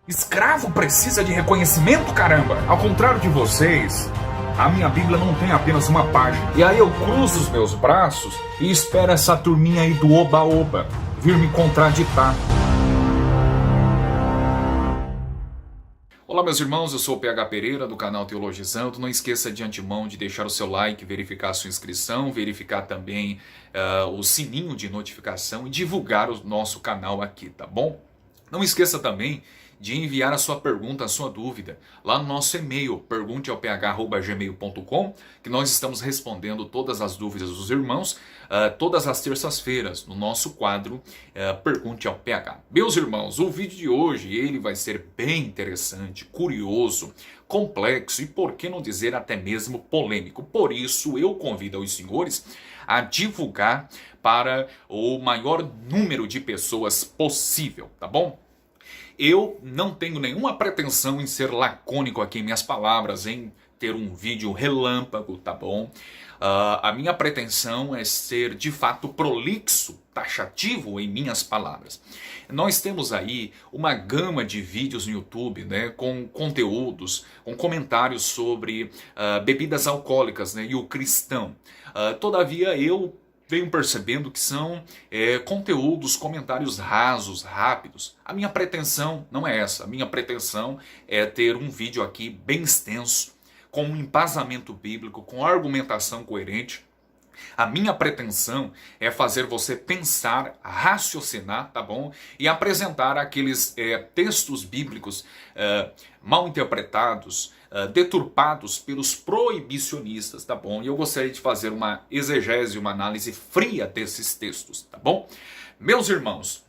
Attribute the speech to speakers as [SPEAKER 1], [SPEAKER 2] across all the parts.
[SPEAKER 1] Escravo precisa de reconhecimento, caramba! Ao contrário de vocês, a minha Bíblia não tem apenas uma página. E aí eu cruzo os meus braços e espero essa turminha aí do oba-oba vir me contraditar. Olá meus irmãos, eu sou o PH Pereira do canal Teologizando. Não esqueça de antemão de deixar o seu like, verificar a sua inscrição, verificar também o sininho de notificação e divulgar o nosso canal aqui, tá bom? Não esqueça também de enviar a sua pergunta, a sua dúvida, lá no nosso e-mail, pergunteaoph@gmail.com, que nós estamos respondendo todas as dúvidas dos irmãos, todas as terças-feiras, no nosso quadro Pergunte ao PH. Meus irmãos, o vídeo de hoje, ele vai ser bem interessante, curioso, complexo e, por que não dizer, até mesmo polêmico. Por isso, eu convido os senhores a divulgar para o maior número de pessoas possível, tá bom? Eu não tenho nenhuma pretensão em ser lacônico aqui em minhas palavras, em ter um vídeo relâmpago, tá bom? A minha pretensão é ser de fato prolixo, taxativo em minhas palavras. Nós temos aí uma gama de vídeos no YouTube, né, com conteúdos, com comentários sobre bebidas alcoólicas, né, e o cristão. Todavia eu venho percebendo que são conteúdos, comentários rasos, rápidos. A minha pretensão não é essa. A minha pretensão é ter um vídeo aqui bem extenso, com um embasamento bíblico, com argumentação coerente. A minha pretensão é fazer você pensar, raciocinar, tá bom? E apresentar aqueles textos bíblicos mal interpretados, deturpados pelos proibicionistas, tá bom? E eu gostaria de fazer uma exegese, uma análise fria desses textos, tá bom? Meus irmãos,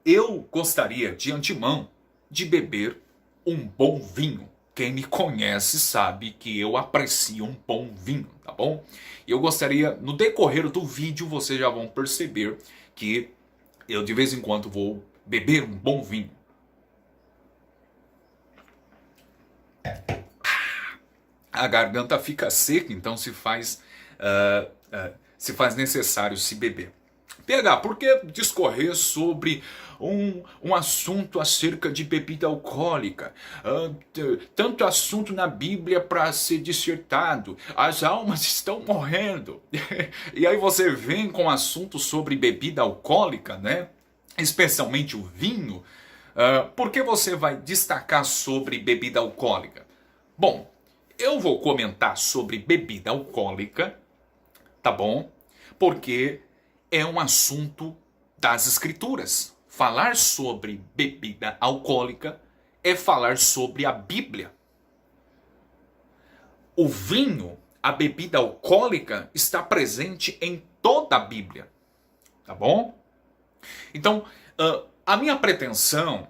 [SPEAKER 1] eu gostaria de antemão de beber um bom vinho. Quem me conhece sabe que eu aprecio um bom vinho, tá bom? E eu gostaria, no decorrer do vídeo, vocês já vão perceber que eu de vez em quando vou beber um bom vinho. A garganta fica seca, então se faz necessário se beber. PH, por que discorrer sobre um assunto acerca de bebida alcoólica? Tanto assunto na Bíblia para ser dissertado. As almas estão morrendo. E aí você vem com assunto sobre bebida alcoólica, né? Especialmente o vinho. Por que você vai destacar sobre bebida alcoólica? Bom, eu vou comentar sobre bebida alcoólica, tá bom? Porque é um assunto das Escrituras. Falar sobre bebida alcoólica é falar sobre a Bíblia. O vinho, a bebida alcoólica, está presente em toda a Bíblia. Tá bom? Então, a minha pretensão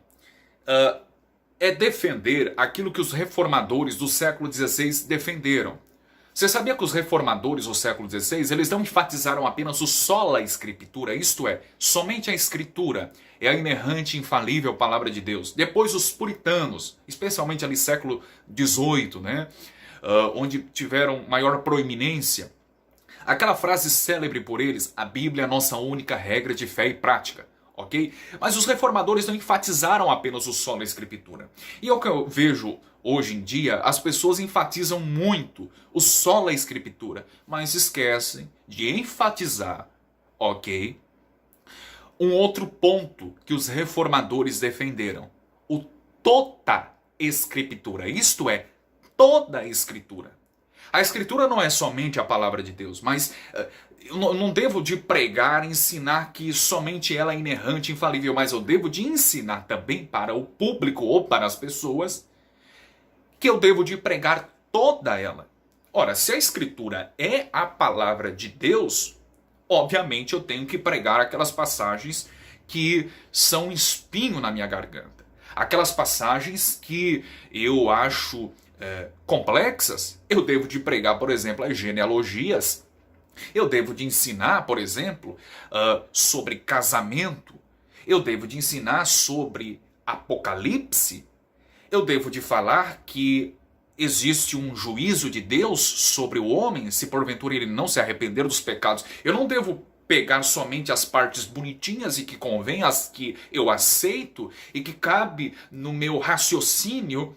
[SPEAKER 1] é defender aquilo que os reformadores do século XVI defenderam. Você sabia que os reformadores do século XVI, eles não enfatizaram apenas o sola escritura, isto é, somente a escritura é a inerrante e infalível palavra de Deus. Depois os puritanos, especialmente ali século XVIII, né, onde tiveram maior proeminência, aquela frase célebre por eles, a Bíblia é a nossa única regra de fé e prática. Ok? Mas os reformadores não enfatizaram apenas o sola escritura. E é o que eu vejo hoje em dia, as pessoas enfatizam muito o sola escritura, mas esquecem de enfatizar, ok? Um outro ponto que os reformadores defenderam, o tota escritura, isto é, toda a escritura. A escritura não é somente a palavra de Deus, mas eu não devo de pregar, ensinar que somente ela é inerrante e infalível, mas eu devo de ensinar também para o público ou para as pessoas que eu devo de pregar toda ela. Ora, se a escritura é a palavra de Deus, obviamente eu tenho que pregar aquelas passagens que são um espinho na minha garganta. Aquelas passagens que eu acho complexas, eu devo de pregar, por exemplo, as genealogias. Eu devo de ensinar, por exemplo, sobre casamento. Eu devo de ensinar sobre Apocalipse. Eu devo de falar que existe um juízo de Deus sobre o homem, se porventura ele não se arrepender dos pecados. Eu não devo pegar somente as partes bonitinhas e que convém, as que eu aceito e que cabe no meu raciocínio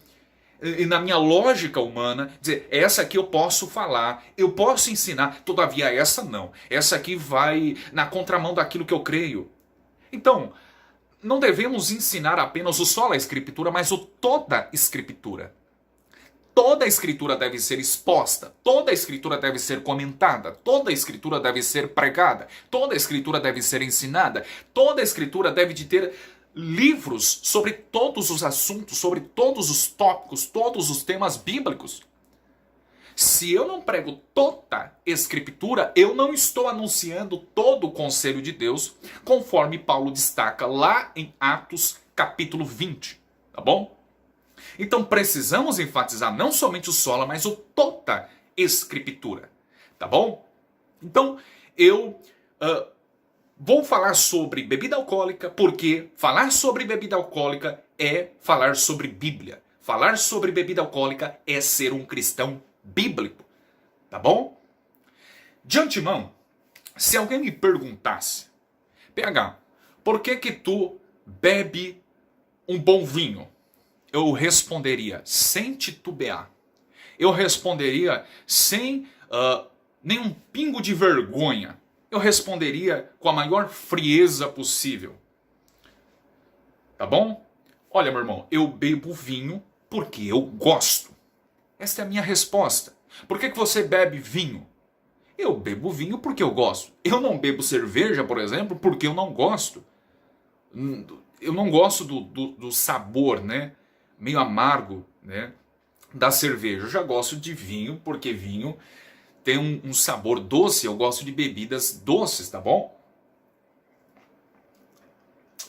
[SPEAKER 1] e na minha lógica humana, dizer, essa aqui eu posso falar, eu posso ensinar, todavia essa não. Essa aqui vai na contramão daquilo que eu creio. Então, não devemos ensinar apenas o sola escritura, mas o toda a escritura. Toda a escritura deve ser exposta, toda a escritura deve ser comentada, toda a escritura deve ser pregada, toda a escritura deve ser ensinada, toda a escritura deve de ter livros sobre todos os assuntos, sobre todos os tópicos, todos os temas bíblicos. Se eu não prego toda a escritura, eu não estou anunciando todo o conselho de Deus, conforme Paulo destaca lá em Atos capítulo 20, tá bom? Então precisamos enfatizar não somente o sola, mas o toda escritura, tá bom? Então eu vou falar sobre bebida alcoólica, porque falar sobre bebida alcoólica é falar sobre Bíblia. Falar sobre bebida alcoólica é ser um cristão bíblico, tá bom? De antemão, se alguém me perguntasse, PH, por que tu bebe um bom vinho? Eu responderia sem titubear. Eu responderia sem nenhum pingo de vergonha. Eu responderia com a maior frieza possível. Tá bom? Olha, meu irmão, eu bebo vinho porque eu gosto. Esta é a minha resposta. Por que você bebe vinho? Eu bebo vinho porque eu gosto. Eu não bebo cerveja, por exemplo, porque eu não gosto. Eu não gosto do sabor, né? Meio amargo, né, da cerveja. Eu já gosto de vinho, porque vinho tem um sabor doce. Eu gosto de bebidas doces, tá bom?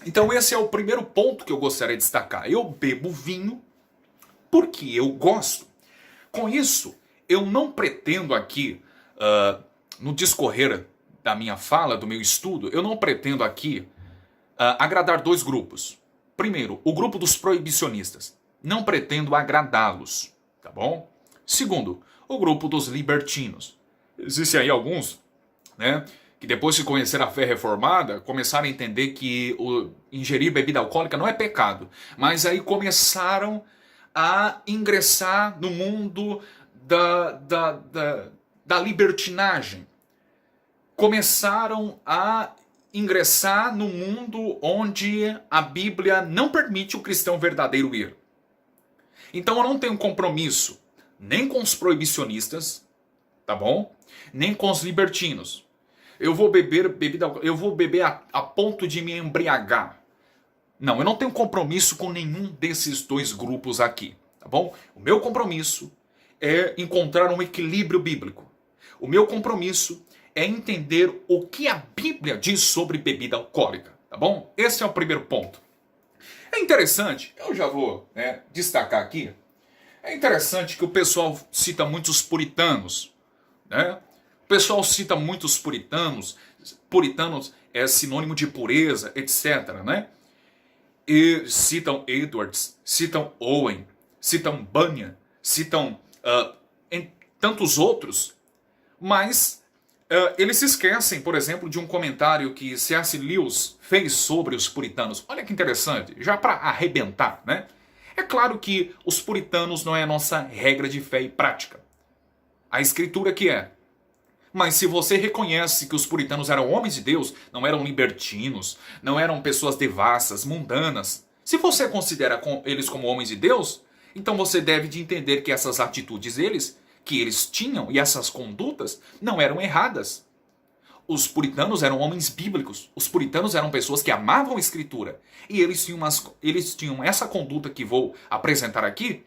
[SPEAKER 1] Então esse é o primeiro ponto que eu gostaria de destacar. Eu bebo vinho porque eu gosto. Com isso, eu não pretendo aqui, no discorrer da minha fala, do meu estudo, eu não pretendo aqui agradar dois grupos. Primeiro, o grupo dos proibicionistas. Não pretendo agradá-los, tá bom? Segundo, o grupo dos libertinos. Existem aí alguns, né, que depois de conhecer a fé reformada, começaram a entender que ingerir bebida alcoólica não é pecado. Mas aí começaram a ingressar no mundo da libertinagem. Começaram a ingressar no mundo onde a Bíblia não permite o cristão verdadeiro ir. Então eu não tenho compromisso nem com os proibicionistas, tá bom? Nem com os libertinos. Eu vou beber bebida, eu vou beber a ponto de me embriagar. Não, eu não tenho compromisso com nenhum desses dois grupos aqui, tá bom? O meu compromisso é encontrar um equilíbrio bíblico. O meu compromisso é entender o que a Bíblia diz sobre bebida alcoólica, tá bom? Esse é o primeiro ponto. É interessante, eu já vou destacar aqui, é interessante que o pessoal cita muitos puritanos, né? O pessoal cita muitos puritanos é sinônimo de pureza, etc, né? E citam Edwards, citam Owen, citam Bunyan, citam tantos outros, mas eles se esquecem, por exemplo, de um comentário que C.S. Lewis fez sobre os puritanos. Olha que interessante, já para arrebentar, né? É claro que os puritanos não é a nossa regra de fé e prática. A escritura que é. Mas se você reconhece que os puritanos eram homens de Deus, não eram libertinos, não eram pessoas devassas, mundanas, se você considera eles como homens de Deus, então você deve de entender que essas atitudes que eles tinham e essas condutas não eram erradas. Os puritanos eram homens bíblicos. Os puritanos eram pessoas que amavam a escritura. E eles tinham essa conduta que vou apresentar aqui,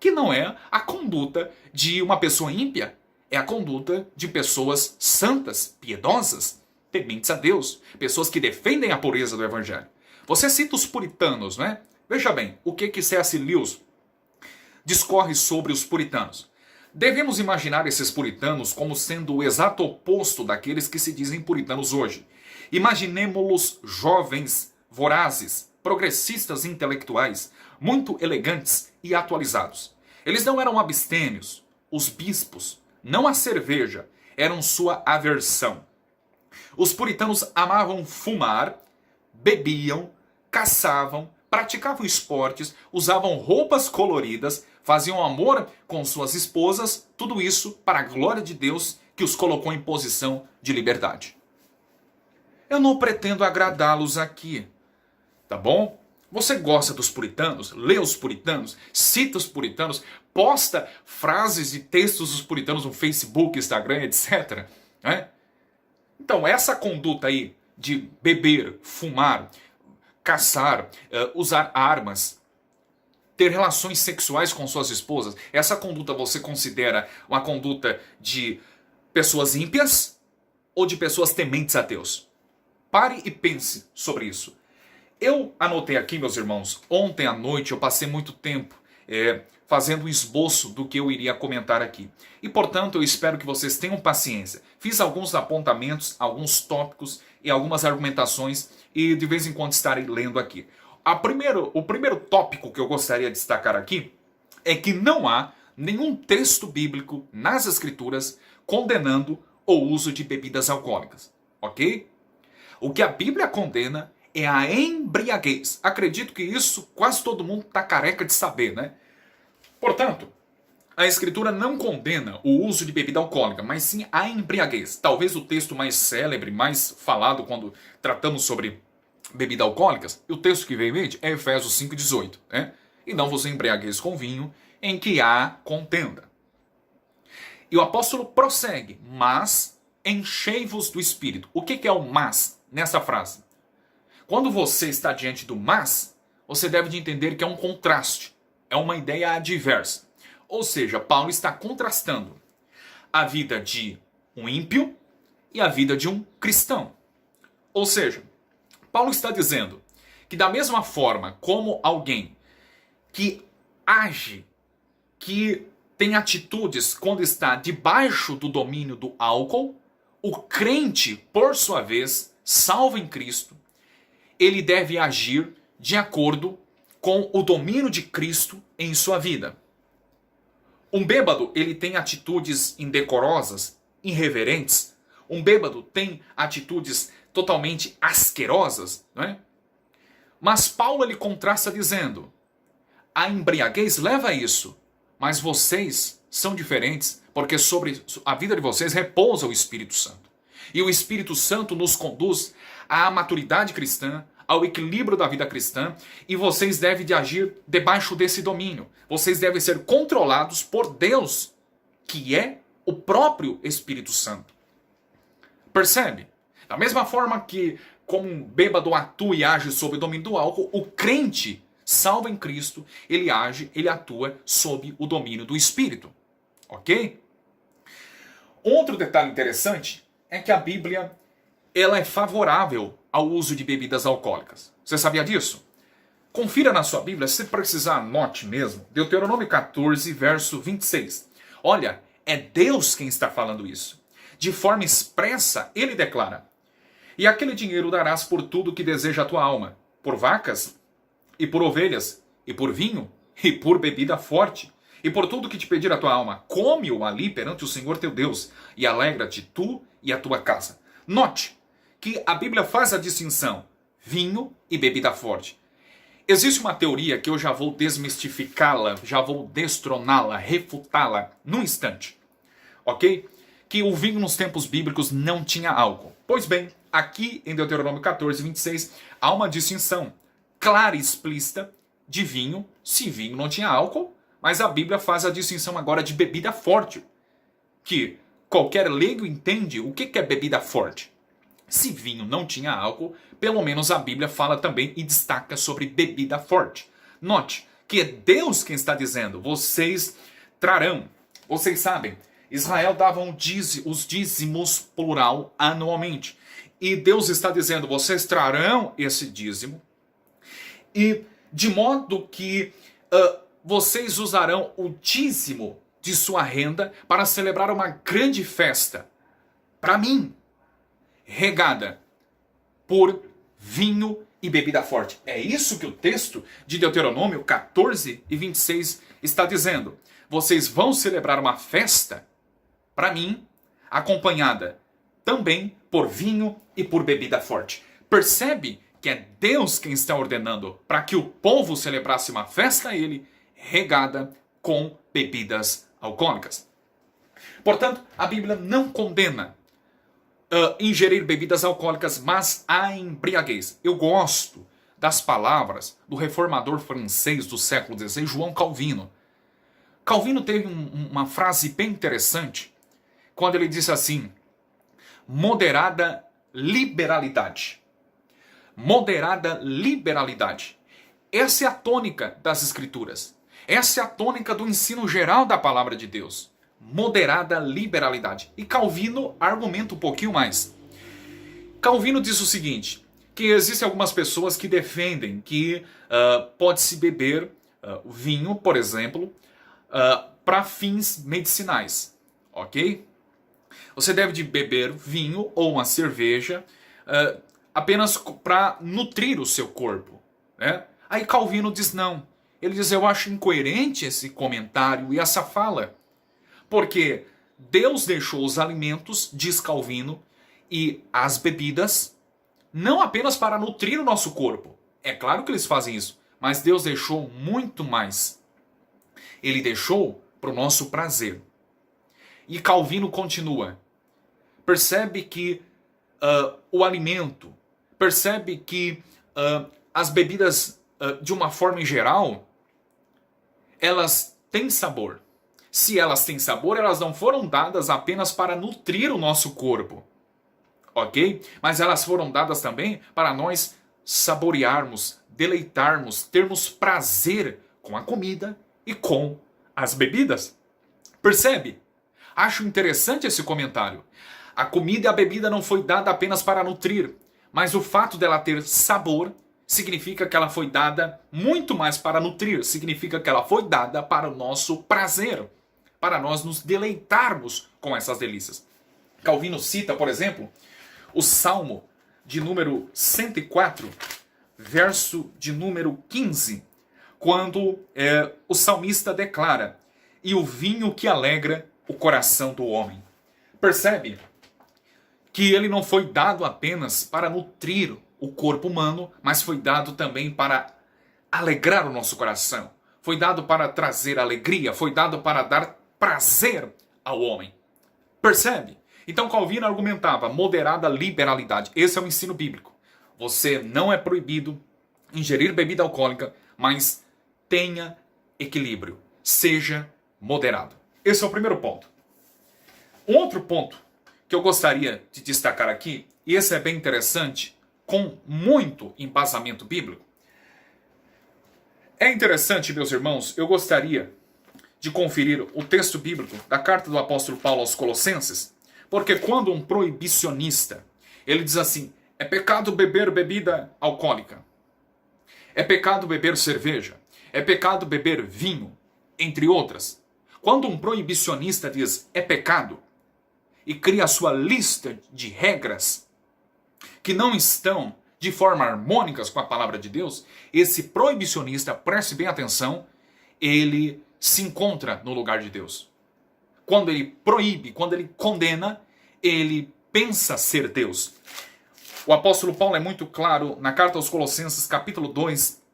[SPEAKER 1] que não é a conduta de uma pessoa ímpia. É a conduta de pessoas santas, piedosas, tementes a Deus. Pessoas que defendem a pureza do evangelho. Você cita os puritanos, né? Veja bem, o que C.S. Lewis discorre sobre os puritanos. Devemos imaginar esses puritanos como sendo o exato oposto daqueles que se dizem puritanos hoje. Imaginemo-los jovens, vorazes, progressistas intelectuais, muito elegantes e atualizados. Eles não eram abstêmios. Os bispos, não a cerveja, eram sua aversão. Os puritanos amavam fumar, bebiam, caçavam, praticavam esportes, usavam roupas coloridas, faziam amor com suas esposas, tudo isso para a glória de Deus que os colocou em posição de liberdade. Eu não pretendo agradá-los aqui, tá bom? Você gosta dos puritanos? Lê os puritanos? Cita os puritanos? Posta frases e textos dos puritanos no Facebook, Instagram, etc. Né? Então, essa conduta aí de beber, fumar, caçar, usar armas, ter relações sexuais com suas esposas, essa conduta você considera uma conduta de pessoas ímpias ou de pessoas tementes a Deus? Pare e pense sobre isso. Eu anotei aqui, meus irmãos, ontem à noite eu passei muito tempo fazendo um esboço do que eu iria comentar aqui. E, portanto, eu espero que vocês tenham paciência. Fiz alguns apontamentos, alguns tópicos e algumas argumentações e de vez em quando estarei lendo aqui. O primeiro tópico que eu gostaria de destacar aqui é que não há nenhum texto bíblico nas Escrituras condenando o uso de bebidas alcoólicas, ok? O que a Bíblia condena é a embriaguez. Acredito que isso quase todo mundo está careca de saber, né? Portanto, a Escritura não condena o uso de bebida alcoólica, mas sim a embriaguez. Talvez o texto mais célebre, mais falado quando tratamos sobre bebidas alcoólicas, e o texto que veio em mente é Efésios 5,18. Né? E não vos embriagueis com vinho, em que há contenda. E o apóstolo prossegue, mas enchei-vos do Espírito. O que é o mas nessa frase? Quando você está diante do mas, você deve de entender que é um contraste, é uma ideia adversa. Ou seja, Paulo está contrastando a vida de um ímpio e a vida de um cristão. Ou seja, Paulo está dizendo que da mesma forma como alguém que age, que tem atitudes quando está debaixo do domínio do álcool, o crente, por sua vez, salvo em Cristo, ele deve agir de acordo com o domínio de Cristo em sua vida. Um bêbado, ele tem atitudes indecorosas, irreverentes. Um bêbado tem atitudes totalmente asquerosas, não é? Mas Paulo ele contrasta dizendo: a embriaguez leva a isso, mas vocês são diferentes, porque sobre a vida de vocês repousa o Espírito Santo. E o Espírito Santo nos conduz à maturidade cristã, ao equilíbrio da vida cristã, e vocês devem de agir debaixo desse domínio. Vocês devem ser controlados por Deus, que é o próprio Espírito Santo. Percebe? Da mesma forma que como um bêbado atua e age sob o domínio do álcool, o crente, salvo em Cristo, ele age, ele atua sob o domínio do Espírito. Ok? Outro detalhe interessante é que a Bíblia ela é favorável ao uso de bebidas alcoólicas. Você sabia disso? Confira na sua Bíblia, se precisar anote mesmo, Deuteronômio 14, verso 26. Olha, é Deus quem está falando isso. De forma expressa, ele declara: e aquele dinheiro darás por tudo que deseja a tua alma, por vacas, e por ovelhas, e por vinho, e por bebida forte, e por tudo que te pedir a tua alma. Come-o ali perante o Senhor teu Deus, e alegra-te tu e a tua casa. Note que a Bíblia faz a distinção vinho e bebida forte. Existe uma teoria que eu já vou desmistificá-la, já vou destroná-la, refutá-la num instante. Ok? Que o vinho nos tempos bíblicos não tinha álcool. Pois bem, aqui em Deuteronômio 14, 26, há uma distinção clara e explícita de vinho, se vinho não tinha álcool, mas a Bíblia faz a distinção agora de bebida forte. Que qualquer leigo entende o que é bebida forte. Se vinho não tinha álcool, pelo menos a Bíblia fala também e destaca sobre bebida forte. Note que é Deus quem está dizendo: vocês trarão. Vocês sabem, Israel dava os dízimos plural anualmente. E Deus está dizendo: vocês trarão esse dízimo, e de modo que vocês usarão o dízimo de sua renda para celebrar uma grande festa para mim, regada por vinho e bebida forte. É isso que o texto de Deuteronômio 14 e 26 está dizendo. Vocês vão celebrar uma festa para mim, acompanhada também por vinho e por bebida forte. Percebe que é Deus quem está ordenando para que o povo celebrasse uma festa a ele, regada com bebidas alcoólicas. Portanto, a Bíblia não condena ingerir bebidas alcoólicas, mas a embriaguez. Eu gosto das palavras do reformador francês do século XVI, João Calvino. Calvino teve uma frase bem interessante, quando ele disse assim: moderada liberalidade. Moderada liberalidade. Essa é a tônica das Escrituras. Essa é a tônica do ensino geral da palavra de Deus. Moderada liberalidade. E Calvino argumenta um pouquinho mais. Calvino diz o seguinte, que existem algumas pessoas que defendem que pode-se beber vinho, por exemplo, para fins medicinais, ok? Você deve de beber vinho ou uma cerveja apenas para nutrir o seu corpo, né? Aí Calvino diz não. Ele diz, eu acho incoerente esse comentário e essa fala. Porque Deus deixou os alimentos, diz Calvino, e as bebidas, não apenas para nutrir o nosso corpo. É claro que eles fazem isso, mas Deus deixou muito mais. Ele deixou para o nosso prazer. E Calvino continua. Percebe que o alimento, percebe que as bebidas, de uma forma em geral, elas têm sabor. Se elas têm sabor, elas não foram dadas apenas para nutrir o nosso corpo. Ok? Mas elas foram dadas também para nós saborearmos, deleitarmos, termos prazer com a comida e com as bebidas. Percebe? Acho interessante esse comentário. A comida e a bebida não foi dada apenas para nutrir, mas o fato dela ter sabor significa que ela foi dada muito mais para nutrir, significa que ela foi dada para o nosso prazer, para nós nos deleitarmos com essas delícias. Calvino cita, por exemplo, o Salmo de número 104, verso de número 15, quando o salmista declara: e o vinho que alegra o coração do homem. Percebe que ele não foi dado apenas para nutrir o corpo humano, mas foi dado também para alegrar o nosso coração. Foi dado para trazer alegria, foi dado para dar prazer ao homem. Percebe? Então Calvino argumentava moderada liberalidade. Esse é o ensino bíblico. Você não é proibido ingerir bebida alcoólica, mas tenha equilíbrio. Seja moderado. Esse é o primeiro ponto. Um outro ponto que eu gostaria de destacar aqui, e esse é bem interessante, com muito embasamento bíblico. É interessante, meus irmãos, eu gostaria de conferir o texto bíblico da carta do apóstolo Paulo aos Colossenses, porque quando um proibicionista, ele diz assim, é pecado beber bebida alcoólica, é pecado beber cerveja, é pecado beber vinho, entre outras. Quando um proibicionista diz é pecado, e cria a sua lista de regras que não estão de forma harmônicas com a palavra de Deus, esse proibicionista, preste bem atenção, ele se encontra no lugar de Deus. Quando ele proíbe, quando ele condena, ele pensa ser Deus. O apóstolo Paulo é muito claro na carta aos Colossenses, capítulo 2,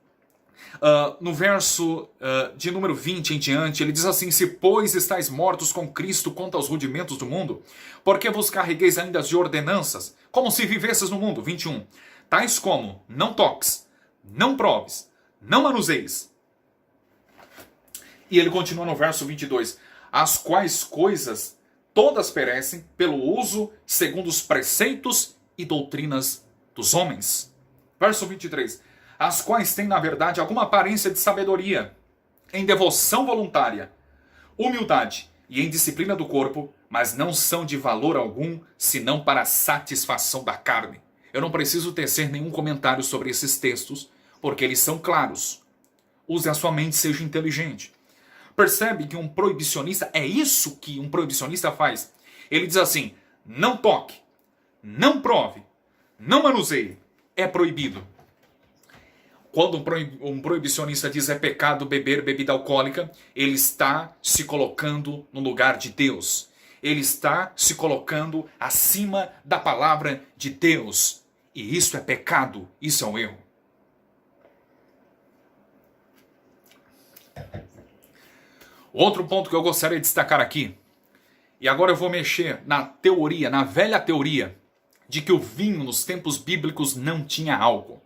[SPEAKER 1] no verso de número 20 em diante, ele diz assim: se pois estáis mortos com Cristo quanto aos rudimentos do mundo, porque vos carregueis ainda de ordenanças, como se vivesses no mundo. 21. Tais como, não toques, não proves, não manuseis. E ele continua no verso 22. As quais coisas todas perecem pelo uso segundo os preceitos e doutrinas dos homens. Verso 23. As quais têm, na verdade, alguma aparência de sabedoria, em devoção voluntária, humildade e em disciplina do corpo, mas não são de valor algum, senão para a satisfação da carne. Eu não preciso tecer nenhum comentário sobre esses textos, porque eles são claros. Use a sua mente, seja inteligente. Percebe que um proibicionista, é isso que um proibicionista faz. Ele diz assim, não toque, não prove, não manuseie, é proibido. Quando um proibicionista diz é pecado beber bebida alcoólica, ele está se colocando no lugar de Deus. ele está se colocando acima da palavra de Deus. E isso é pecado, isso é um erro. Outro ponto que eu gostaria de destacar aqui, e agora eu vou mexer na teoria, na velha teoria, de que o vinho nos tempos bíblicos não tinha álcool.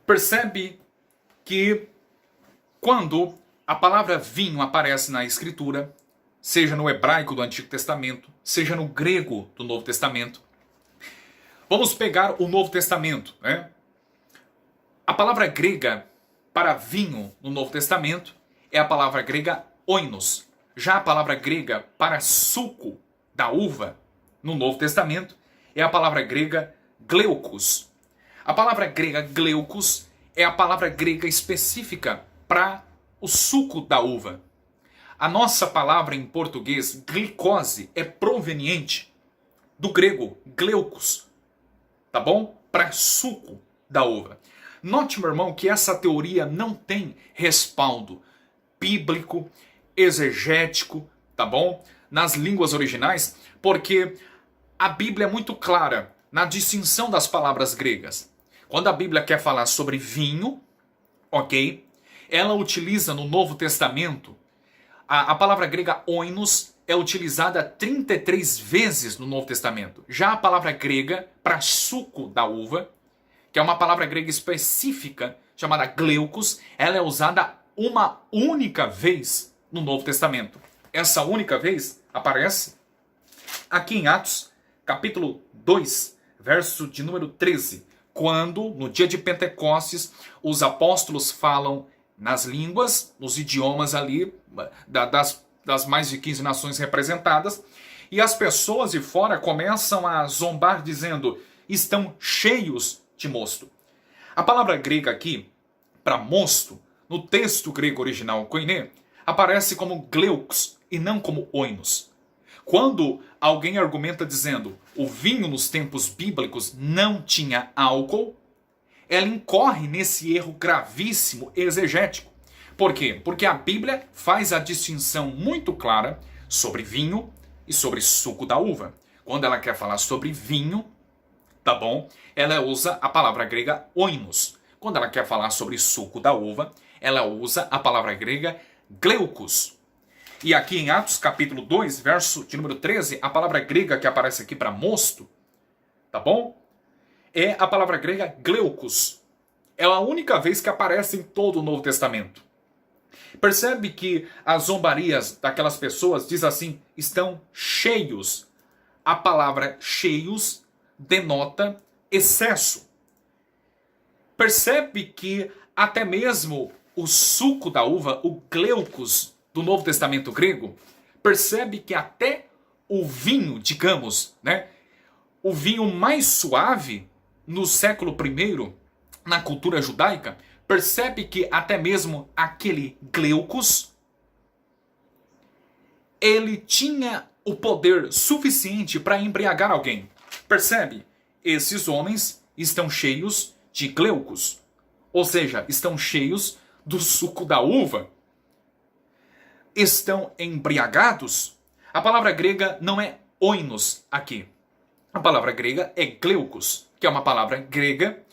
[SPEAKER 1] Percebe que quando a palavra vinho aparece na Escritura, seja no hebraico do Antigo Testamento, seja no grego do Novo Testamento, vamos pegar o Novo Testamento, né? A palavra grega para vinho no Novo Testamento é a palavra grega oinos. Já a palavra grega para suco da uva no Novo Testamento é a palavra grega gleukos. A palavra grega gleukos é a palavra grega específica para o suco da uva. A nossa palavra em português, glicose, é proveniente do grego gleukos, tá bom? Para suco da uva. Note, meu irmão, que essa teoria não tem respaldo bíblico, exegético, tá bom? Nas línguas originais, porque a Bíblia é muito clara na distinção das palavras gregas. Quando a Bíblia quer falar sobre vinho, ok? Ela utiliza no Novo Testamento, a palavra grega oinos é utilizada 33 vezes no Novo Testamento. Já a palavra grega para suco da uva, que é uma palavra grega específica, chamada gleukos, ela é usada uma única vez no Novo Testamento. Essa única vez aparece aqui em Atos, capítulo 2, verso de número 13, quando, no dia de Pentecostes, os apóstolos falam nas línguas, nos idiomas ali, das mais de 15 nações representadas, e as pessoas de fora começam a zombar dizendo, estão cheios de mosto. A palavra grega aqui, para mosto, no texto grego original koiné, aparece como gleukos e não como oinos. Quando alguém argumenta dizendo o vinho nos tempos bíblicos não tinha álcool, ela incorre nesse erro gravíssimo exegético. Por quê? Porque a Bíblia faz a distinção muito clara sobre vinho e sobre suco da uva. Quando ela quer falar sobre vinho, tá bom? Ela usa a palavra grega oinos. Quando ela quer falar sobre suco da uva, ela usa a palavra grega gleukos. E aqui em Atos capítulo 2, verso de número 13, a palavra grega que aparece aqui para mosto, tá bom? É a palavra grega gleukos. É a única vez que aparece em todo o Novo Testamento. Percebe que as zombarias daquelas pessoas diz assim, estão cheios. A palavra cheios denota excesso. Percebe que até mesmo o suco da uva, o gleukos do Novo Testamento grego, percebe que até o vinho, digamos, né, o vinho mais suave no século I, na cultura judaica, percebe que até mesmo aquele gleukos, ele tinha o poder suficiente para embriagar alguém. Percebe? Esses homens estão cheios de gleukos, ou seja, estão cheios do suco da uva. Estão embriagados. A palavra grega não é oinos aqui. A palavra grega é gleukos, que é uma palavra grega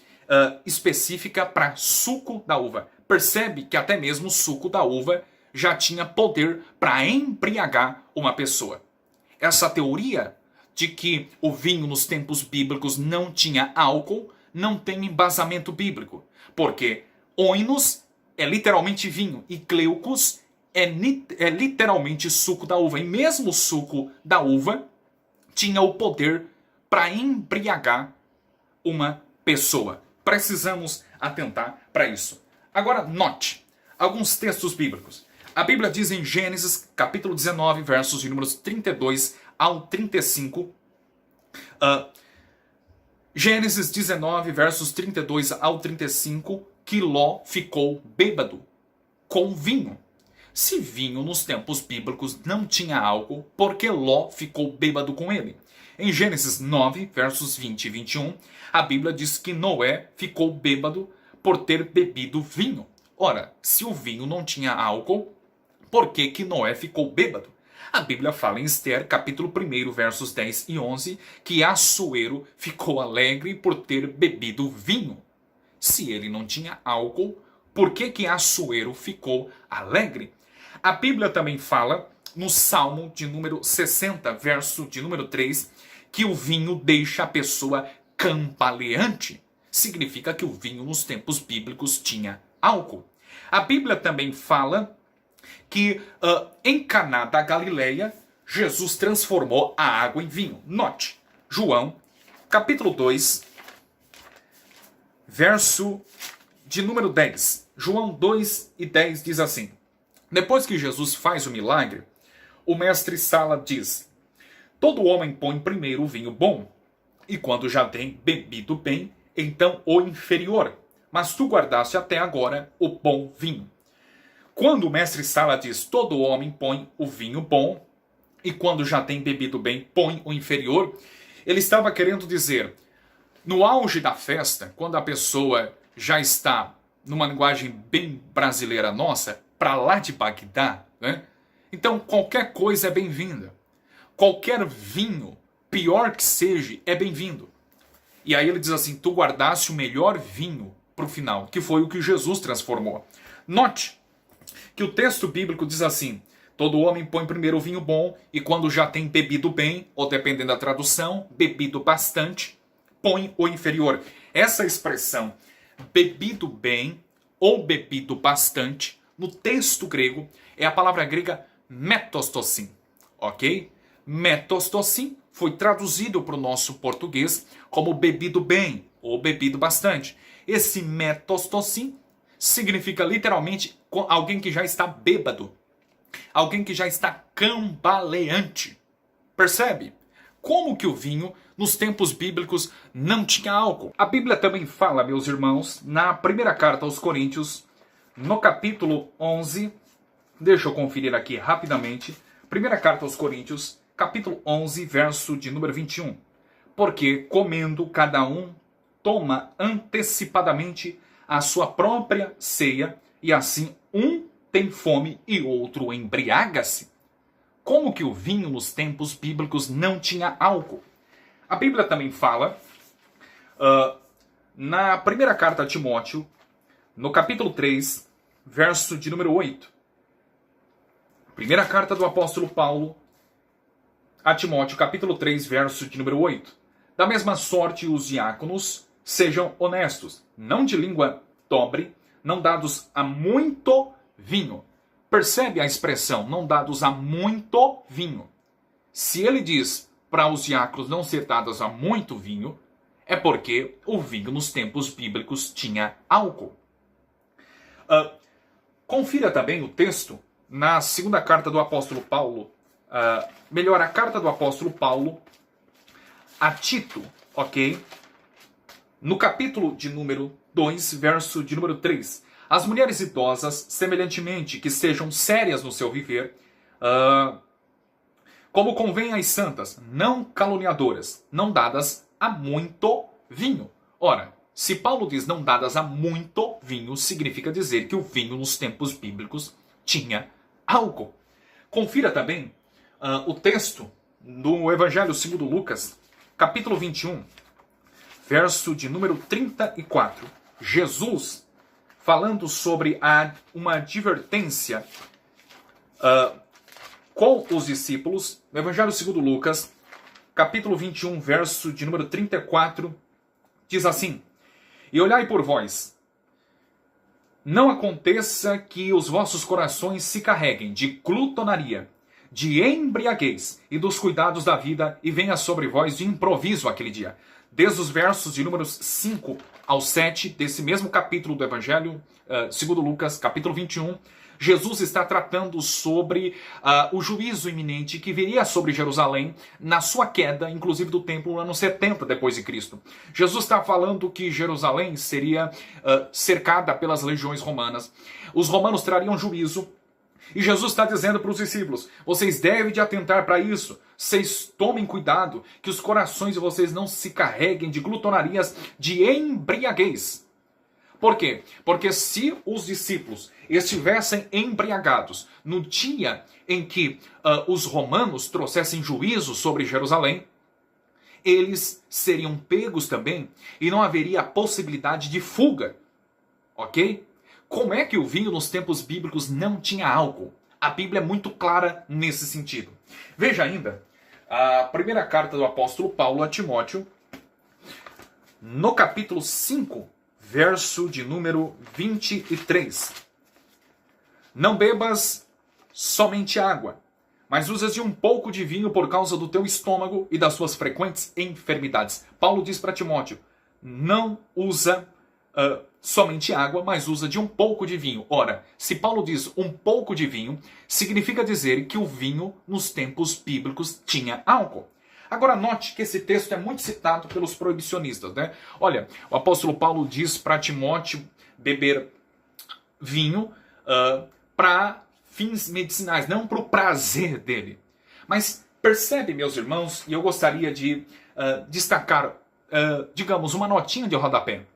[SPEAKER 1] específica para suco da uva. Percebe que até mesmo o suco da uva já tinha poder para embriagar uma pessoa. Essa teoria de que o vinho nos tempos bíblicos não tinha álcool não tem embasamento bíblico. Porque oinos é literalmente vinho e gleukos é literalmente suco da uva. E mesmo o suco da uva tinha o poder para embriagar uma pessoa. Precisamos atentar para isso. Agora, note alguns textos bíblicos. A Bíblia diz em Gênesis, capítulo 19, versos de números 32 ao 35. Gênesis 19, versos 32 ao 35, que Ló ficou bêbado com vinho. Se vinho nos tempos bíblicos não tinha álcool, por que Ló ficou bêbado com ele? Em Gênesis 9, versos 20 e 21, a Bíblia diz que Noé ficou bêbado por ter bebido vinho. Ora, se o vinho não tinha álcool, por que Noé ficou bêbado? A Bíblia fala em Esther, capítulo 1, versos 10 e 11, que Assuero ficou alegre por ter bebido vinho. Se ele não tinha álcool, por que Assuero ficou alegre? A Bíblia também fala, no Salmo de número 60, verso de número 3, que o vinho deixa a pessoa cambaleante. Significa que o vinho nos tempos bíblicos tinha álcool. A Bíblia também fala que em Caná da Galileia, Jesus transformou a água em vinho. Note, João, capítulo 2, verso de número 10. João 2 e 10 diz assim: depois que Jesus faz o milagre, o mestre Sala diz: todo homem põe primeiro o vinho bom, e quando já tem bebido bem, então o inferior. Mas tu guardaste até agora o bom vinho. Quando o mestre Sala diz todo homem põe o vinho bom, e quando já tem bebido bem, põe o inferior, ele estava querendo dizer, no auge da festa, quando a pessoa já está, numa linguagem bem brasileira nossa, para lá de Bagdá, né? Então qualquer coisa é bem-vinda. Qualquer vinho, pior que seja, é bem-vindo. E aí ele diz assim, tu guardaste o melhor vinho para o final, que foi o que Jesus transformou. Note que o texto bíblico diz assim, todo homem põe primeiro o vinho bom, e quando já tem bebido bem, ou dependendo da tradução, bebido bastante, põe o inferior. Essa expressão, bebido bem ou bebido bastante, no texto grego, é a palavra grega metostosin, ok? Metostosin foi traduzido para o nosso português como bebido bem ou bebido bastante. Esse metostosin significa literalmente alguém que já está bêbado, alguém que já está cambaleante. Percebe? Como que o vinho, nos tempos bíblicos, não tinha álcool? A Bíblia também fala, meus irmãos, na primeira carta aos Coríntios, no capítulo 11, deixa eu conferir aqui rapidamente, primeira carta aos Coríntios, capítulo 11, verso de número 21. Porque, comendo, cada um toma antecipadamente a sua própria ceia, e assim um tem fome e outro embriaga-se. Como que o vinho nos tempos bíblicos não tinha álcool? A Bíblia também fala, na primeira carta a Timóteo, no capítulo 3, verso de número 8. Primeira carta do apóstolo Paulo a Timóteo, capítulo 3, verso de número 8. Da mesma sorte os diáconos sejam honestos, não de língua dobre, não dados a muito vinho. Percebe a expressão, não dados a muito vinho. Se ele diz para os diáconos não ser dados a muito vinho, é porque o vinho nos tempos bíblicos tinha álcool. Confira também o texto na segunda carta do apóstolo Paulo, a carta do apóstolo Paulo a Tito, ok? No capítulo de número 2, verso de número 3. As mulheres idosas, semelhantemente, que sejam sérias no seu viver, como convém às santas, não caluniadoras, não dadas a muito vinho. Ora, se Paulo diz não dadas a muito vinho, significa dizer que o vinho nos tempos bíblicos tinha álcool. Confira também o texto do Evangelho segundo Lucas, capítulo 21, verso de número 34. Jesus, falando sobre uma advertência com os discípulos, no Evangelho segundo Lucas, capítulo 21, verso de número 34, diz assim: e olhai por vós, não aconteça que os vossos corações se carreguem de glutonaria, de embriaguez e dos cuidados da vida, e venha sobre vós de improviso aquele dia. Desde os versos de números 5 ao 7 desse mesmo capítulo do Evangelho, segundo Lucas, capítulo 21, Jesus está tratando sobre o juízo iminente que viria sobre Jerusalém na sua queda, inclusive do templo, no ano 70 depois de Cristo. Jesus está falando que Jerusalém seria cercada pelas legiões romanas. Os romanos trariam juízo. E Jesus está dizendo para os discípulos, vocês devem de atentar para isso. Vocês tomem cuidado que os corações de vocês não se carreguem de glutonarias, de embriaguez. Por quê? Porque se os discípulos estivessem embriagados no dia em que os romanos trouxessem juízo sobre Jerusalém, eles seriam pegos também e não haveria a possibilidade de fuga. Ok? Como é que o vinho nos tempos bíblicos não tinha álcool? A Bíblia é muito clara nesse sentido. Veja ainda a primeira carta do apóstolo Paulo a Timóteo, no capítulo 5, verso de número 23. Não bebas somente água, mas usas de um pouco de vinho por causa do teu estômago e das suas frequentes enfermidades. Paulo diz para Timóteo, não usa somente água, mas usa de um pouco de vinho. Ora, se Paulo diz um pouco de vinho, significa dizer que o vinho nos tempos bíblicos tinha álcool. Agora note que esse texto é muito citado pelos proibicionistas, né? Olha, o apóstolo Paulo diz para Timóteo beber vinho para fins medicinais, não para o prazer dele. Mas percebe, meus irmãos, e eu gostaria de destacar, digamos, uma notinha de rodapé.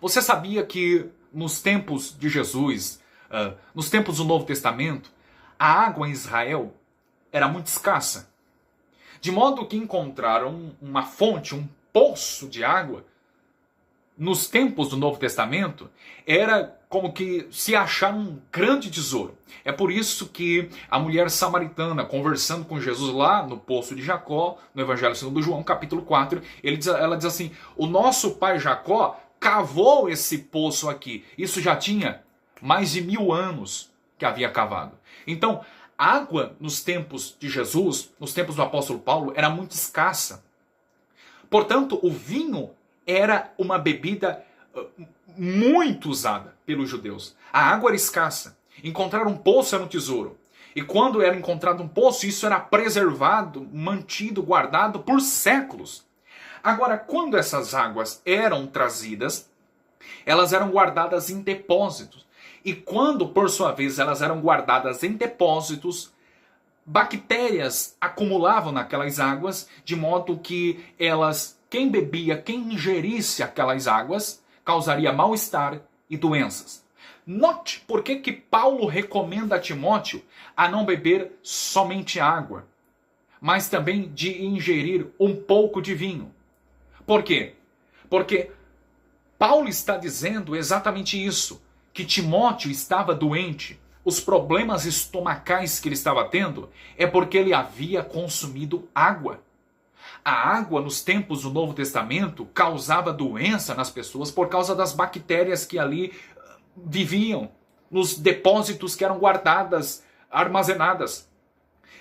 [SPEAKER 1] Você sabia que nos tempos de Jesus, nos tempos do Novo Testamento, a água em Israel era muito escassa? De modo que encontraram uma fonte, um poço de água, nos tempos do Novo Testamento, era como que se achar um grande tesouro. É por isso que a mulher samaritana, conversando com Jesus lá no poço de Jacó, no Evangelho segundo João, capítulo 4, ela diz assim, o nosso pai Jacó cavou esse poço aqui. Isso já tinha mais de 1000 anos que havia cavado. Então, a água nos tempos de Jesus, nos tempos do apóstolo Paulo, era muito escassa. Portanto, o vinho era uma bebida muito usada pelos judeus. A água era escassa. Encontrar um poço era um tesouro. E quando era encontrado um poço, isso era preservado, mantido, guardado por séculos. Agora, quando essas águas eram trazidas, elas eram guardadas em depósitos. E quando, por sua vez, elas eram guardadas em depósitos, bactérias acumulavam naquelas águas, de modo que quem bebia, quem ingerisse aquelas águas, causaria mal-estar e doenças. Note por que Paulo recomenda a Timóteo a não beber somente água, mas também de ingerir um pouco de vinho. Por quê? Porque Paulo está dizendo exatamente isso, que Timóteo estava doente. Os problemas estomacais que ele estava tendo é porque ele havia consumido água. A água nos tempos do Novo Testamento causava doença nas pessoas por causa das bactérias que ali viviam, nos depósitos que eram guardadas, armazenadas.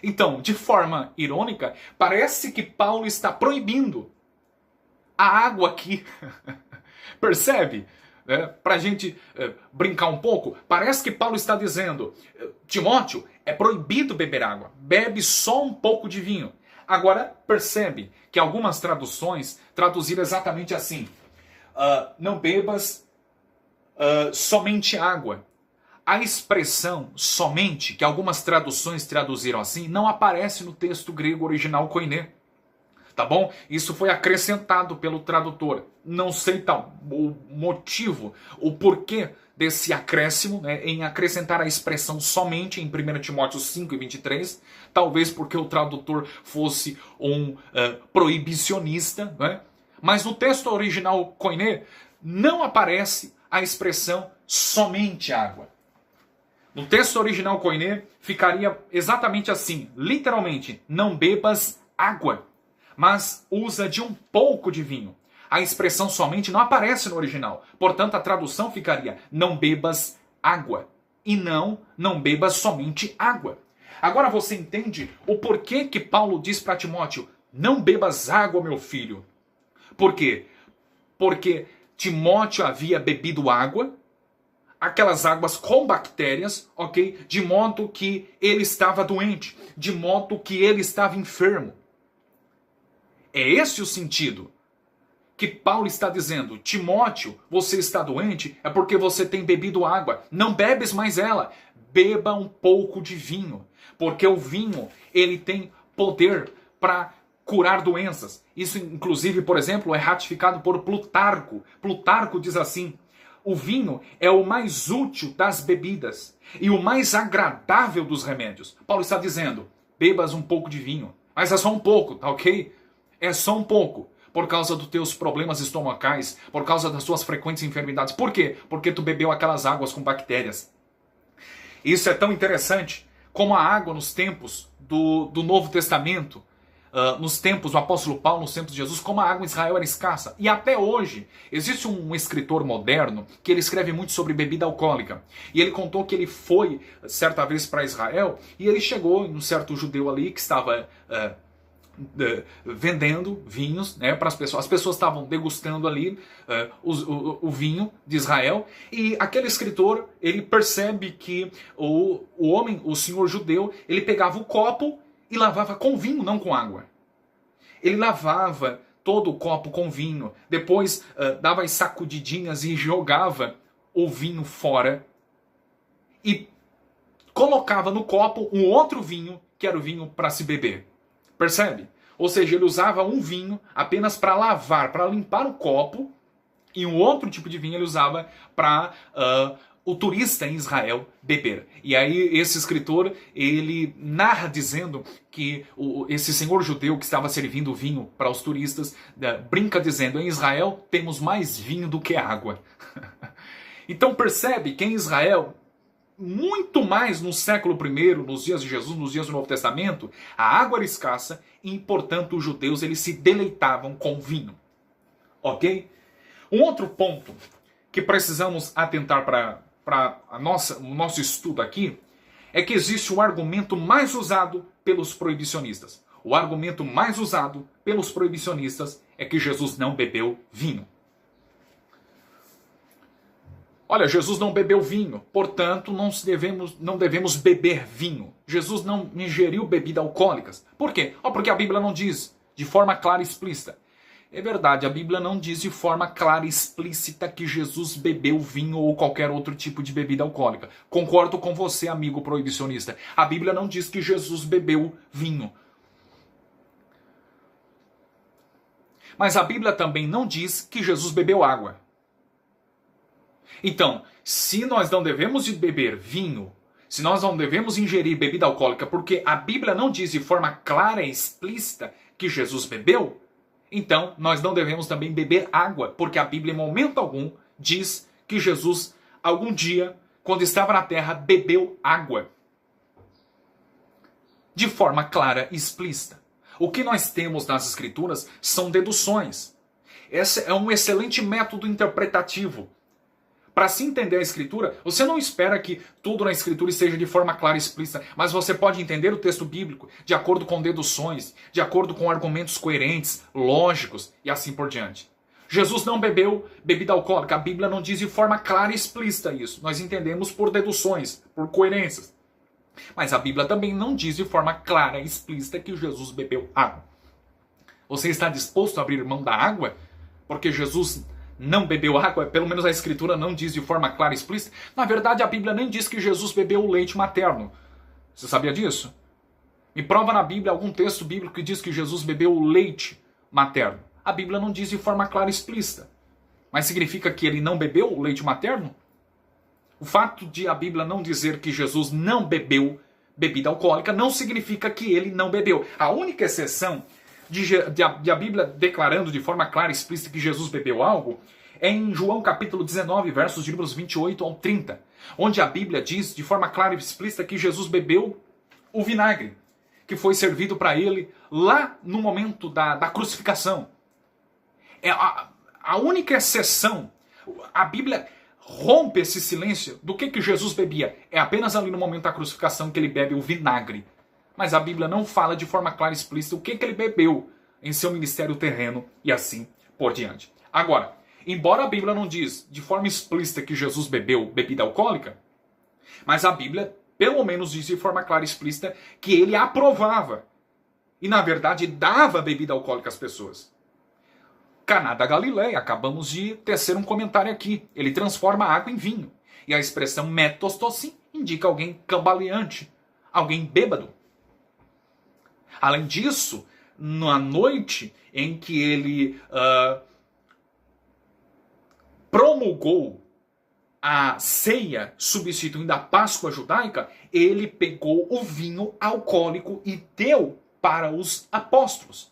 [SPEAKER 1] Então, de forma irônica, parece que Paulo está proibindo a água aqui. Percebe? Para a gente brincar um pouco, parece que Paulo está dizendo, Timóteo, é proibido beber água, bebe só um pouco de vinho. Agora, percebe que algumas traduções traduziram exatamente assim, não bebas somente água. A expressão somente, que algumas traduções traduziram assim, não aparece no texto grego original koiné. Tá bom? Isso foi acrescentado pelo tradutor. Não sei o motivo, o porquê desse acréscimo, né, em acrescentar a expressão somente em 1 Timóteo 5:23. Talvez porque o tradutor fosse um proibicionista. Né? Mas no texto original koiné não aparece a expressão somente água. No texto original koiné ficaria exatamente assim, literalmente, não bebas água, mas usa de um pouco de vinho. A expressão somente não aparece no original. Portanto, a tradução ficaria, não bebas água. E não bebas somente água. Agora você entende o porquê que Paulo diz para Timóteo, não bebas água, meu filho. Por quê? Porque Timóteo havia bebido água, aquelas águas com bactérias, ok? De modo que ele estava doente, de modo que ele estava enfermo. É esse o sentido que Paulo está dizendo. Timóteo, você está doente é porque você tem bebido água. Não bebes mais ela. Beba um pouco de vinho. Porque o vinho, ele tem poder para curar doenças. Isso, inclusive, por exemplo, é ratificado por Plutarco. Plutarco diz assim, o vinho é o mais útil das bebidas e o mais agradável dos remédios. Paulo está dizendo, bebas um pouco de vinho, mas é só um pouco, tá ok? É só um pouco. Por causa dos teus problemas estomacais, por causa das suas frequentes enfermidades. Por quê? Porque tu bebeu aquelas águas com bactérias. Isso é tão interessante como a água nos tempos do Novo Testamento, nos tempos do apóstolo Paulo, nos tempos de Jesus, como a água em Israel era escassa. E até hoje, existe um escritor moderno que ele escreve muito sobre bebida alcoólica. E ele contou que ele foi certa vez para Israel e ele chegou em um certo judeu ali que estava vendendo vinhos, né, para as pessoas. As pessoas estavam degustando ali o vinho de Israel, e aquele escritor, ele percebe que o homem, o senhor judeu, ele pegava o copo e lavava com vinho, não com água. Ele lavava todo o copo com vinho, depois dava as sacudidinhas e jogava o vinho fora e colocava no copo um outro vinho, que era o vinho para se beber. Percebe? Ou seja, ele usava um vinho apenas para lavar, para limpar o copo, e um outro tipo de vinho ele usava para o turista em Israel beber. E aí esse escritor, ele narra dizendo que esse senhor judeu que estava servindo vinho para os turistas, brinca dizendo, em Israel temos mais vinho do que água. Então percebe que em Israel, muito mais no século I, nos dias de Jesus, nos dias do Novo Testamento, a água era escassa e, portanto, os judeus eles se deleitavam com vinho. Ok? Um outro ponto que precisamos atentar para o nosso estudo aqui é que existe o argumento mais usado pelos proibicionistas. O argumento mais usado pelos proibicionistas é que Jesus não bebeu vinho. Olha, Jesus não bebeu vinho, portanto não devemos beber vinho. Jesus não ingeriu bebidas alcoólicas. Por quê? Porque a Bíblia não diz de forma clara e explícita. É verdade, a Bíblia não diz de forma clara e explícita que Jesus bebeu vinho ou qualquer outro tipo de bebida alcoólica. Concordo com você, amigo proibicionista. A Bíblia não diz que Jesus bebeu vinho. Mas a Bíblia também não diz que Jesus bebeu água. Então, se nós não devemos beber vinho, se nós não devemos ingerir bebida alcoólica porque a Bíblia não diz de forma clara e explícita que Jesus bebeu, então nós não devemos também beber água, porque a Bíblia em momento algum diz que Jesus, algum dia, quando estava na terra, bebeu água. De forma clara e explícita. O que nós temos nas Escrituras são deduções. Esse é um excelente método interpretativo. Para se entender a Escritura, você não espera que tudo na Escritura esteja de forma clara e explícita, mas você pode entender o texto bíblico de acordo com deduções, de acordo com argumentos coerentes, lógicos e assim por diante. Jesus não bebeu bebida alcoólica, a Bíblia não diz de forma clara e explícita isso. Nós entendemos por deduções, por coerências. Mas a Bíblia também não diz de forma clara e explícita que Jesus bebeu água. Você está disposto a abrir mão da água? Porque Jesus não bebeu água, pelo menos a Escritura não diz de forma clara e explícita. Na verdade, a Bíblia nem diz que Jesus bebeu o leite materno. Você sabia disso? Me prova na Bíblia algum texto bíblico que diz que Jesus bebeu o leite materno. A Bíblia não diz de forma clara e explícita. Mas significa que ele não bebeu o leite materno? O fato de a Bíblia não dizer que Jesus não bebeu bebida alcoólica não significa que ele não bebeu. A única exceção de a Bíblia declarando de forma clara e explícita que Jesus bebeu algo é em João capítulo 19, versos de números 28 ao 30, onde a Bíblia diz de forma clara e explícita que Jesus bebeu o vinagre que foi servido para ele lá no momento da crucificação. É a única exceção. A Bíblia rompe esse silêncio do que Jesus bebia. É apenas ali no momento da crucificação que ele bebe o vinagre. Mas a Bíblia não fala de forma clara e explícita o que ele bebeu em seu ministério terreno e assim por diante. Agora, embora a Bíblia não diz de forma explícita que Jesus bebeu bebida alcoólica, mas a Bíblia pelo menos diz de forma clara e explícita que ele aprovava e na verdade dava bebida alcoólica às pessoas. Caná da Galileia, acabamos de tecer um comentário aqui. Ele transforma a água em vinho. E a expressão metostossim indica alguém cambaleante, alguém bêbado. Além disso, na noite em que ele promulgou a ceia substituindo a Páscoa judaica, ele pegou o vinho alcoólico e deu para os apóstolos.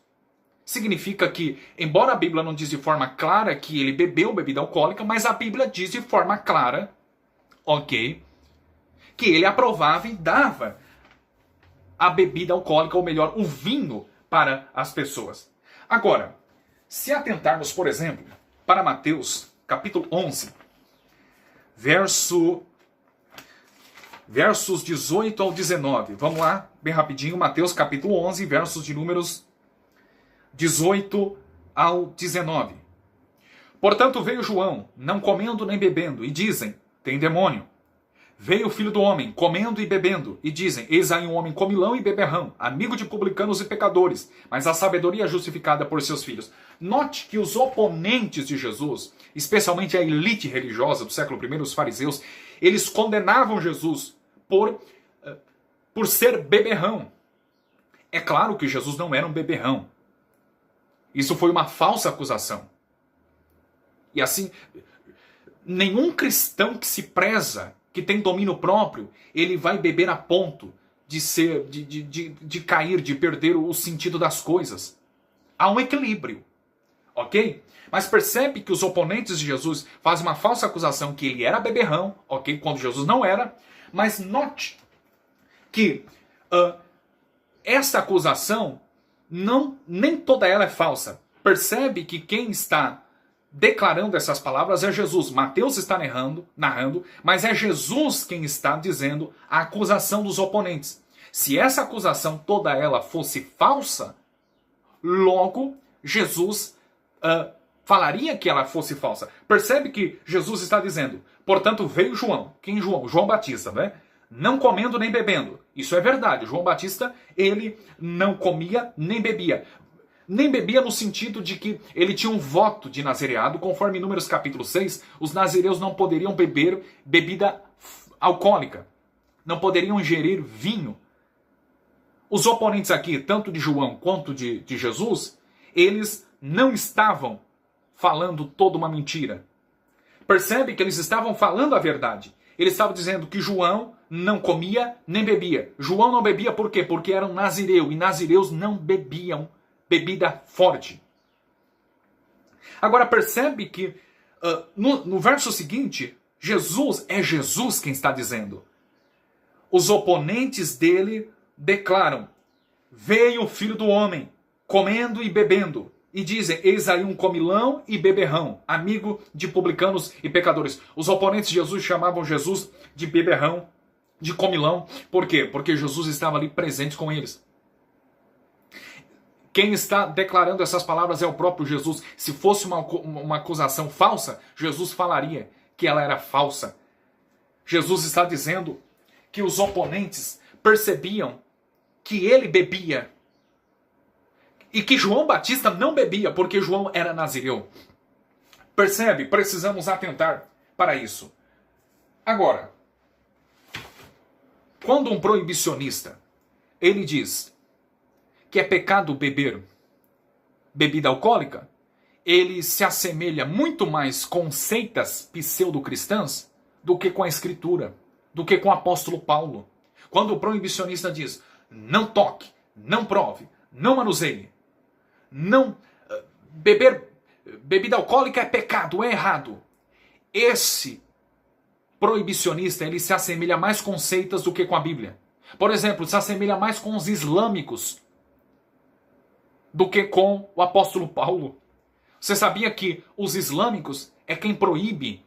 [SPEAKER 1] Significa que, embora a Bíblia não diz de forma clara que ele bebeu bebida alcoólica, mas a Bíblia diz de forma clara, ok, que ele aprovava e dava a bebida alcoólica, ou melhor, o vinho para as pessoas. Agora, se atentarmos, por exemplo, para Mateus, capítulo 11, versos 18 ao 19. Vamos lá, bem rapidinho, Mateus capítulo 11, versos de números 18 ao 19. Portanto veio João, não comendo nem bebendo, e dizem, tem demônio. Veio o Filho do Homem, comendo e bebendo, e dizem, eis aí um homem comilão e beberrão, amigo de publicanos e pecadores, mas a sabedoria é justificada por seus filhos. Note que os oponentes de Jesus, especialmente a elite religiosa do século I, os fariseus, eles condenavam Jesus por ser beberrão. É claro que Jesus não era um beberrão. Isso foi uma falsa acusação. E assim, nenhum cristão que se preza, que tem domínio próprio, ele vai beber a ponto de cair, de perder o sentido das coisas. Há um equilíbrio, ok? Mas percebe que os oponentes de Jesus fazem uma falsa acusação que ele era beberrão, ok? Quando Jesus não era. Mas note que essa acusação, nem toda ela é falsa. Percebe que quem está declarando essas palavras é Jesus. Mateus está narrando, mas é Jesus quem está dizendo a acusação dos oponentes. Se essa acusação toda ela fosse falsa, logo Jesus falaria que ela fosse falsa. Percebe que Jesus está dizendo, portanto veio João. Quem João? João Batista, né? Não comendo nem bebendo. Isso é verdade. João Batista, ele não comia nem bebia. Nem bebia no sentido de que ele tinha um voto de nazireado, conforme em Números capítulo 6, os nazireus não poderiam beber bebida alcoólica. Não poderiam ingerir vinho. Os oponentes aqui, tanto de João quanto de Jesus, eles não estavam falando toda uma mentira. Percebe que eles estavam falando a verdade. Eles estavam dizendo que João não comia nem bebia. João não bebia por quê? Porque era um nazireu. E nazireus não bebiam bebida forte. Agora percebe que no verso seguinte, é Jesus quem está dizendo. Os oponentes dele declaram, veio o Filho do Homem, comendo e bebendo. E dizem, eis aí um comilão e beberrão, amigo de publicanos e pecadores. Os oponentes de Jesus chamavam Jesus de beberrão, de comilão. Por quê? Porque Jesus estava ali presente com eles. Quem está declarando essas palavras é o próprio Jesus. Se fosse uma acusação falsa, Jesus falaria que ela era falsa. Jesus está dizendo que os oponentes percebiam que ele bebia. E que João Batista não bebia, porque João era nazireu. Percebe? Precisamos atentar para isso. Agora, quando um proibicionista, ele diz que é pecado beber bebida alcoólica, ele se assemelha muito mais com seitas pseudo-cristãs do que com a Escritura, do que com o apóstolo Paulo. Quando o proibicionista diz, não toque, não prove, não manuseie, não beber bebida alcoólica é pecado, é errado. Esse proibicionista, ele se assemelha mais com seitas do que com a Bíblia. Por exemplo, se assemelha mais com os islâmicos do que com o apóstolo Paulo. Você sabia que os islâmicos é quem proíbe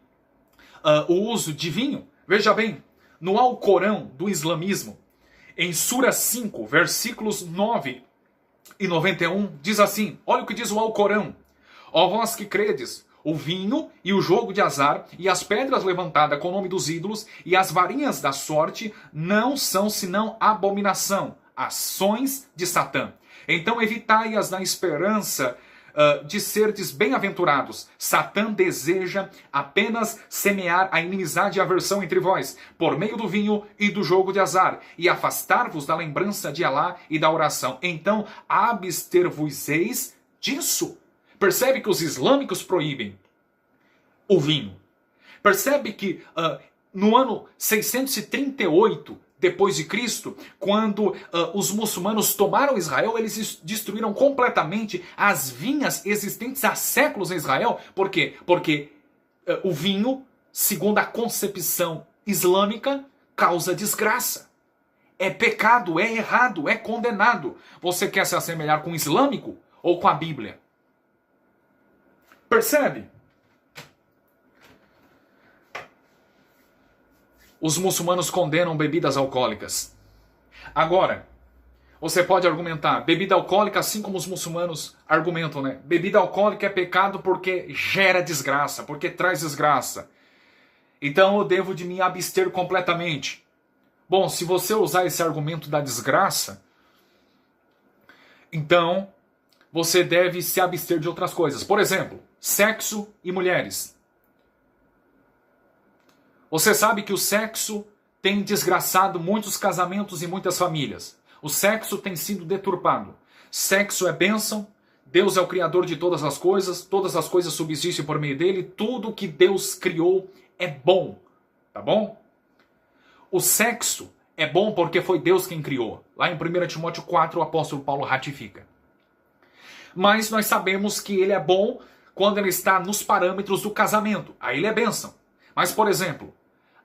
[SPEAKER 1] o uso de vinho? Veja bem, no Alcorão do islamismo, em Sura 5, versículos 9 e 91, diz assim, olha o que diz o Alcorão. Ó vós que credes, o vinho e o jogo de azar e as pedras levantadas com o nome dos ídolos e as varinhas da sorte não são senão abominação, ações de Satã. Então evitai-as na esperança de serdes bem-aventurados. Satã deseja apenas semear a inimizade e aversão entre vós, por meio do vinho e do jogo de azar, e afastar-vos da lembrança de Alá e da oração. Então abster-vos-eis disso. Percebe que os islâmicos proíbem o vinho. Percebe que no ano 638 depois de Cristo, quando os muçulmanos tomaram Israel, eles destruíram completamente as vinhas existentes há séculos em Israel. Por quê? Porque o vinho, segundo a concepção islâmica, causa desgraça. É pecado, é errado, é condenado. Você quer se assemelhar com o islâmico ou com a Bíblia? Percebe? Os muçulmanos condenam bebidas alcoólicas. Agora, você pode argumentar, bebida alcoólica, assim como os muçulmanos argumentam, né? Bebida alcoólica é pecado porque gera desgraça, porque traz desgraça. Então eu devo de me abster completamente. Bom, se você usar esse argumento da desgraça, então você deve se abster de outras coisas. Por exemplo, sexo e mulheres. Você sabe que o sexo tem desgraçado muitos casamentos e muitas famílias. O sexo tem sido deturpado. Sexo é bênção, Deus é o criador de todas as coisas subsistem por meio dele, tudo que Deus criou é bom, tá bom? O sexo é bom porque foi Deus quem criou. Lá em 1 Timóteo 4, o apóstolo Paulo ratifica. Mas nós sabemos que ele é bom quando ele está nos parâmetros do casamento. Aí ele é bênção. Mas, por exemplo,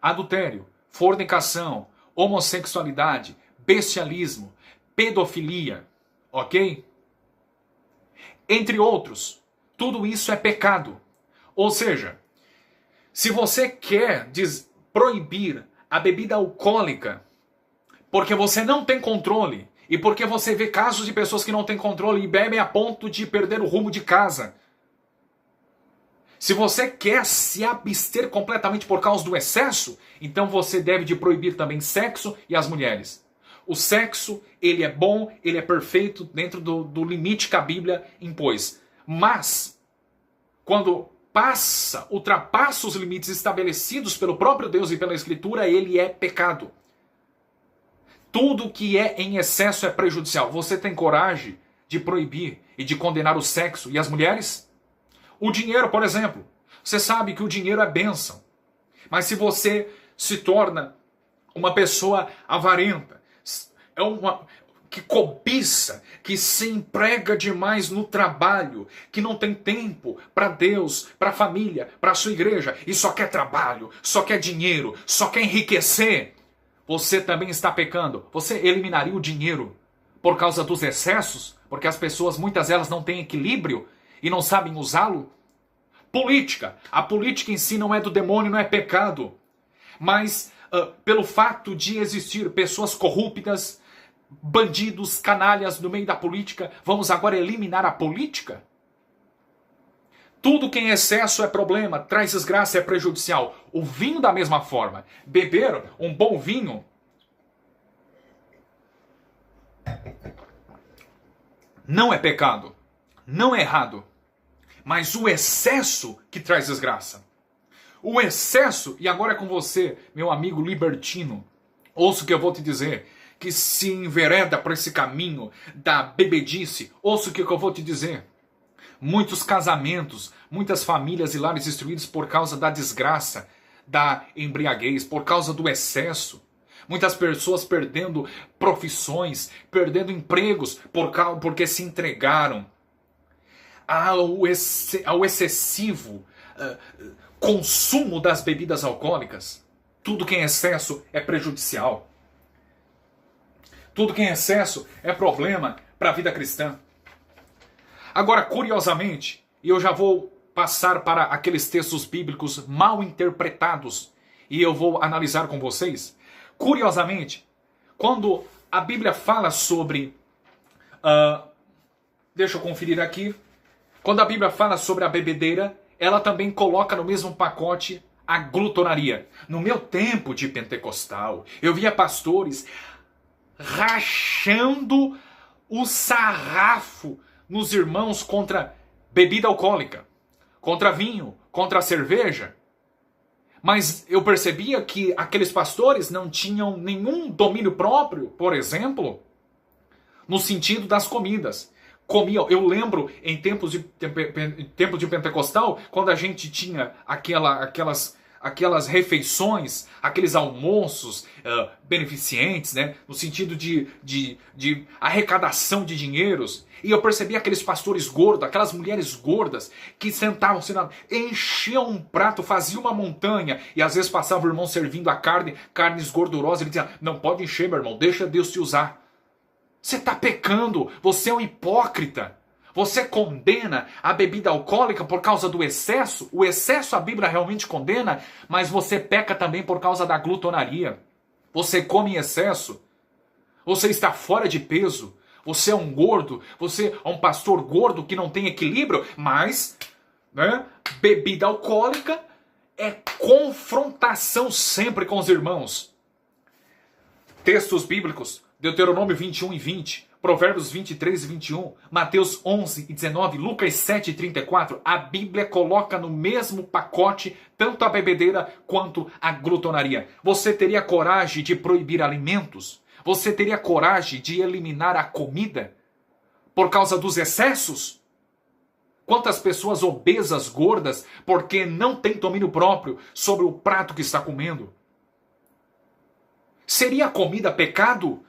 [SPEAKER 1] adultério, fornicação, homossexualidade, bestialismo, pedofilia, ok? Entre outros, tudo isso é pecado. Ou seja, se você quer proibir a bebida alcoólica porque você não tem controle e porque você vê casos de pessoas que não têm controle e bebem a ponto de perder o rumo de casa, se você quer se abster completamente por causa do excesso, então você deve de proibir também sexo e as mulheres. O sexo, ele é bom, ele é perfeito dentro do limite que a Bíblia impôs. Mas, quando ultrapassa os limites estabelecidos pelo próprio Deus e pela Escritura, ele é pecado. Tudo que é em excesso é prejudicial. Você tem coragem de proibir e de condenar o sexo e as mulheres? O dinheiro, por exemplo. Você sabe que o dinheiro é bênção. Mas se você se torna uma pessoa avarenta, que cobiça, que se emprega demais no trabalho, que não tem tempo para Deus, para a família, para a sua igreja, e só quer trabalho, só quer dinheiro, só quer enriquecer, você também está pecando. Você eliminaria o dinheiro por causa dos excessos? Porque as pessoas, muitas delas, não têm equilíbrio e não sabem usá-lo? Política. A política em si não é do demônio, não é pecado. Mas pelo fato de existir pessoas corruptas, bandidos, canalhas no meio da política, vamos agora eliminar a política? Tudo que em excesso é problema, traz desgraça, é prejudicial. O vinho da mesma forma. Beber um bom vinho não é pecado, não é errado. Mas o excesso que traz desgraça. O excesso, e agora é com você, meu amigo libertino, ouça o que eu vou te dizer, que se envereda por esse caminho da bebedice, ouça o que eu vou te dizer. Muitos casamentos, muitas famílias e lares destruídos por causa da desgraça, da embriaguez, por causa do excesso. Muitas pessoas perdendo profissões, perdendo empregos porque se entregaram ao excessivo consumo das bebidas alcoólicas. Tudo que é em excesso é prejudicial. Tudo que é em excesso é problema para a vida cristã. Agora, curiosamente, e eu já vou passar para aqueles textos bíblicos mal interpretados e eu vou analisar com vocês. Curiosamente, quando a Bíblia fala sobre... deixa eu conferir aqui. Quando a Bíblia fala sobre a bebedeira, ela também coloca no mesmo pacote a glutonaria. No meu tempo de pentecostal, eu via pastores rachando o sarrafo nos irmãos contra bebida alcoólica, contra vinho, contra cerveja. Mas eu percebia que aqueles pastores não tinham nenhum domínio próprio, por exemplo, no sentido das comidas. Eu lembro em tempos de pentecostal, quando a gente tinha aquelas aquelas refeições, aqueles almoços beneficentes, né? No sentido de arrecadação de dinheiros. E eu percebi aqueles pastores gordos, aquelas mulheres gordas, que sentavam-se, enchiam um prato, faziam uma montanha, e às vezes passava o irmão servindo a carnes gordurosas, ele dizia, não pode encher, meu irmão, deixa Deus te usar. Você está pecando, você é um hipócrita. Você condena a bebida alcoólica por causa do excesso. O excesso a Bíblia realmente condena, mas você peca também por causa da glutonaria. Você come em excesso. Você está fora de peso. Você é um gordo. Você é um pastor gordo que não tem equilíbrio. Mas, né, bebida alcoólica é confrontação sempre com os irmãos. Textos bíblicos. Deuteronômio 21 e 20. Provérbios 23 e 21, Mateus 11 e 19, Lucas 7 e 34, a Bíblia coloca no mesmo pacote tanto a bebedeira quanto a glutonaria. Você teria coragem de proibir alimentos? Você teria coragem de eliminar a comida por causa dos excessos? Quantas pessoas obesas, gordas, porque não têm domínio próprio sobre o prato que está comendo? Seria a comida pecado?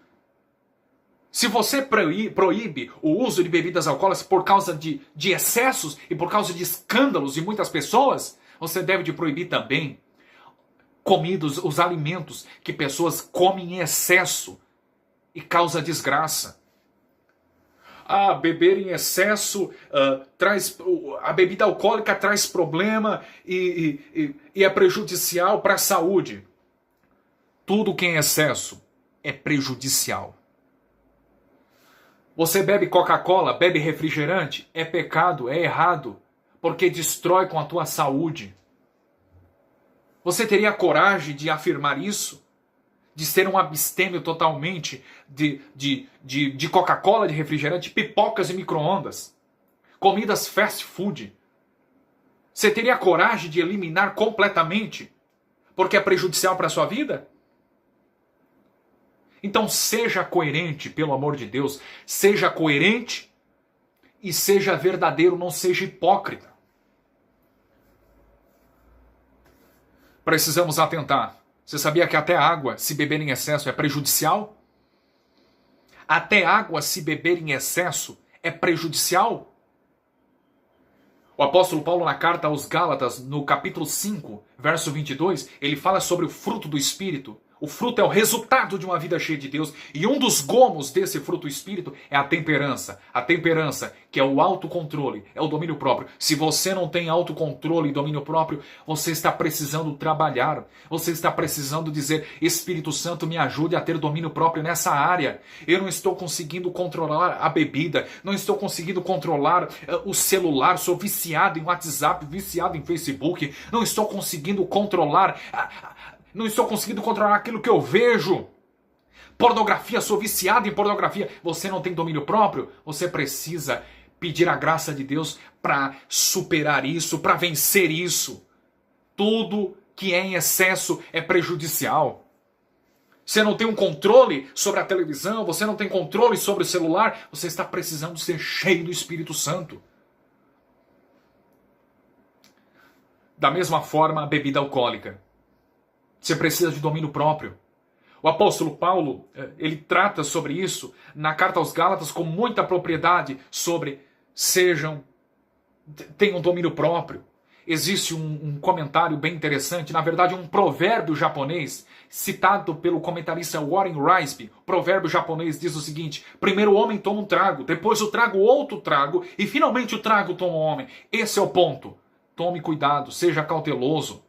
[SPEAKER 1] Se você proíbe o uso de bebidas alcoólicas por causa de excessos e por causa de escândalos de muitas pessoas, você deve de proibir também comidas, os alimentos que pessoas comem em excesso e causa desgraça. Beber em excesso a bebida alcoólica traz problema e é prejudicial para a saúde. Tudo que é em excesso é prejudicial. Você bebe Coca-Cola, bebe refrigerante, é pecado, é errado, porque destrói com a tua saúde. Você teria coragem de afirmar isso? De ser um abstêmio totalmente de Coca-Cola, de refrigerante, pipocas e micro-ondas, comidas fast food? Você teria coragem de eliminar completamente, porque é prejudicial para a sua vida? Então seja coerente, pelo amor de Deus. Seja coerente e seja verdadeiro, não seja hipócrita. Precisamos atentar. Você sabia que até água, se beber em excesso, é prejudicial? Até água, se beber em excesso, é prejudicial? O apóstolo Paulo, na carta aos Gálatas, no capítulo 5, verso 22, ele fala sobre o fruto do Espírito. O fruto é o resultado de uma vida cheia de Deus. E um dos gomos desse fruto do Espírito é a temperança. A temperança, que é o autocontrole, é o domínio próprio. Se você não tem autocontrole e domínio próprio, você está precisando trabalhar. Você está precisando dizer, Espírito Santo, me ajude a ter domínio próprio nessa área. Eu não estou conseguindo controlar a bebida. Não estou conseguindo controlar o celular. Sou viciado em WhatsApp, viciado em Facebook. Não estou conseguindo controlar... Não estou conseguindo controlar aquilo que eu vejo. Pornografia, sou viciado em pornografia. Você não tem domínio próprio? Você precisa pedir a graça de Deus para superar isso, para vencer isso. Tudo que é em excesso é prejudicial. Você não tem um controle sobre a televisão, você não tem controle sobre o celular, você está precisando ser cheio do Espírito Santo. Da mesma forma, a bebida alcoólica. Você precisa de domínio próprio. O apóstolo Paulo, ele trata sobre isso na carta aos Gálatas com muita propriedade sobre tenham domínio próprio. Existe um comentário bem interessante, na verdade um provérbio japonês, citado pelo comentarista Warren Risby. O provérbio japonês diz o seguinte: primeiro o homem toma um trago, depois o trago outro trago, e finalmente o trago toma o homem. Esse é o ponto. Tome cuidado, seja cauteloso.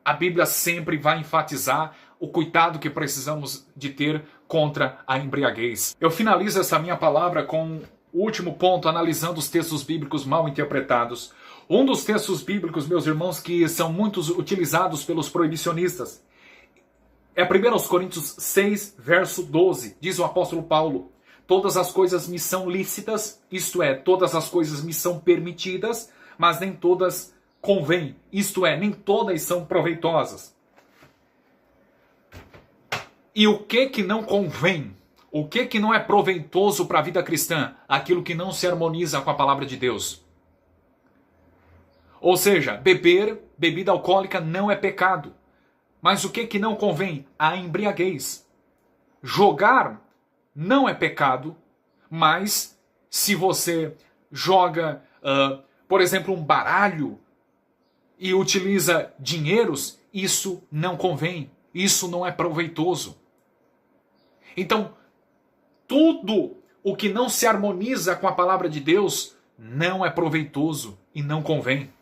[SPEAKER 1] A Bíblia sempre vai enfatizar o cuidado que precisamos de ter contra a embriaguez. Eu finalizo essa minha palavra com o último ponto, analisando os textos bíblicos mal interpretados. Um dos textos bíblicos, meus irmãos, que são muito utilizados pelos proibicionistas, é 1 Coríntios 6, verso 12. Diz o apóstolo Paulo: todas as coisas me são lícitas, isto é, todas as coisas me são permitidas, mas nem todas convém, isto é, nem todas são proveitosas. E o que não convém? O que não é proveitoso para a vida cristã? Aquilo que não se harmoniza com a palavra de Deus. Ou seja, beber bebida alcoólica não é pecado. Mas o que não convém? A embriaguez. Jogar não é pecado, mas se você joga, por exemplo, um baralho e utiliza dinheiros, isso não convém. Isso não é proveitoso. Então, tudo o que não se harmoniza com a palavra de Deus não é proveitoso e não convém.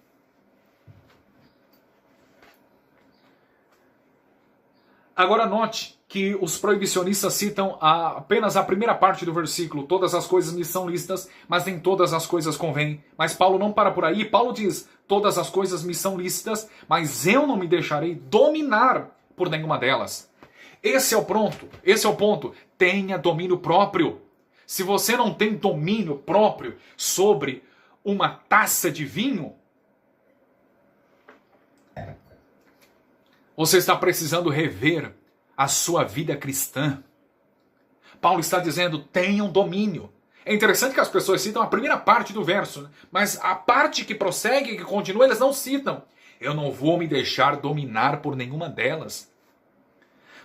[SPEAKER 1] Agora note que os proibicionistas citam apenas a primeira parte do versículo. Todas as coisas me são lícitas, mas nem todas as coisas convêm. Mas Paulo não para por aí. Paulo diz, todas as coisas me são lícitas, mas eu não me deixarei dominar por nenhuma delas. Esse é o ponto. Tenha domínio próprio. Se você não tem domínio próprio sobre uma taça de vinho, você está precisando rever a sua vida cristã. Paulo está dizendo, tenham domínio. É interessante que as pessoas citam a primeira parte do verso, né? Mas a parte que prossegue, que continua, eles não citam. Eu não vou me deixar dominar por nenhuma delas.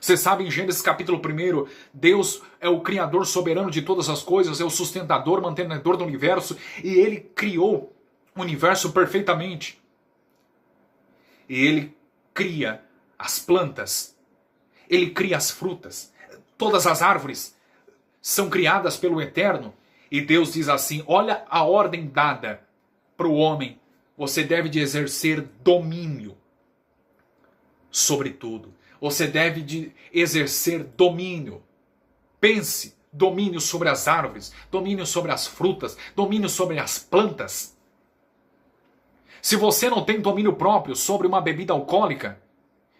[SPEAKER 1] Você sabe, em Gênesis capítulo 1, Deus é o criador soberano de todas as coisas, é o sustentador, mantenedor do universo, e ele criou o universo perfeitamente. E ele cria as plantas, ele cria as frutas, todas as árvores são criadas pelo Eterno. E Deus diz assim, olha a ordem dada para o homem, você deve de exercer domínio sobre tudo. Você deve de exercer domínio. Pense, domínio sobre as árvores, domínio sobre as frutas, domínio sobre as plantas. Se você não tem domínio próprio sobre uma bebida alcoólica,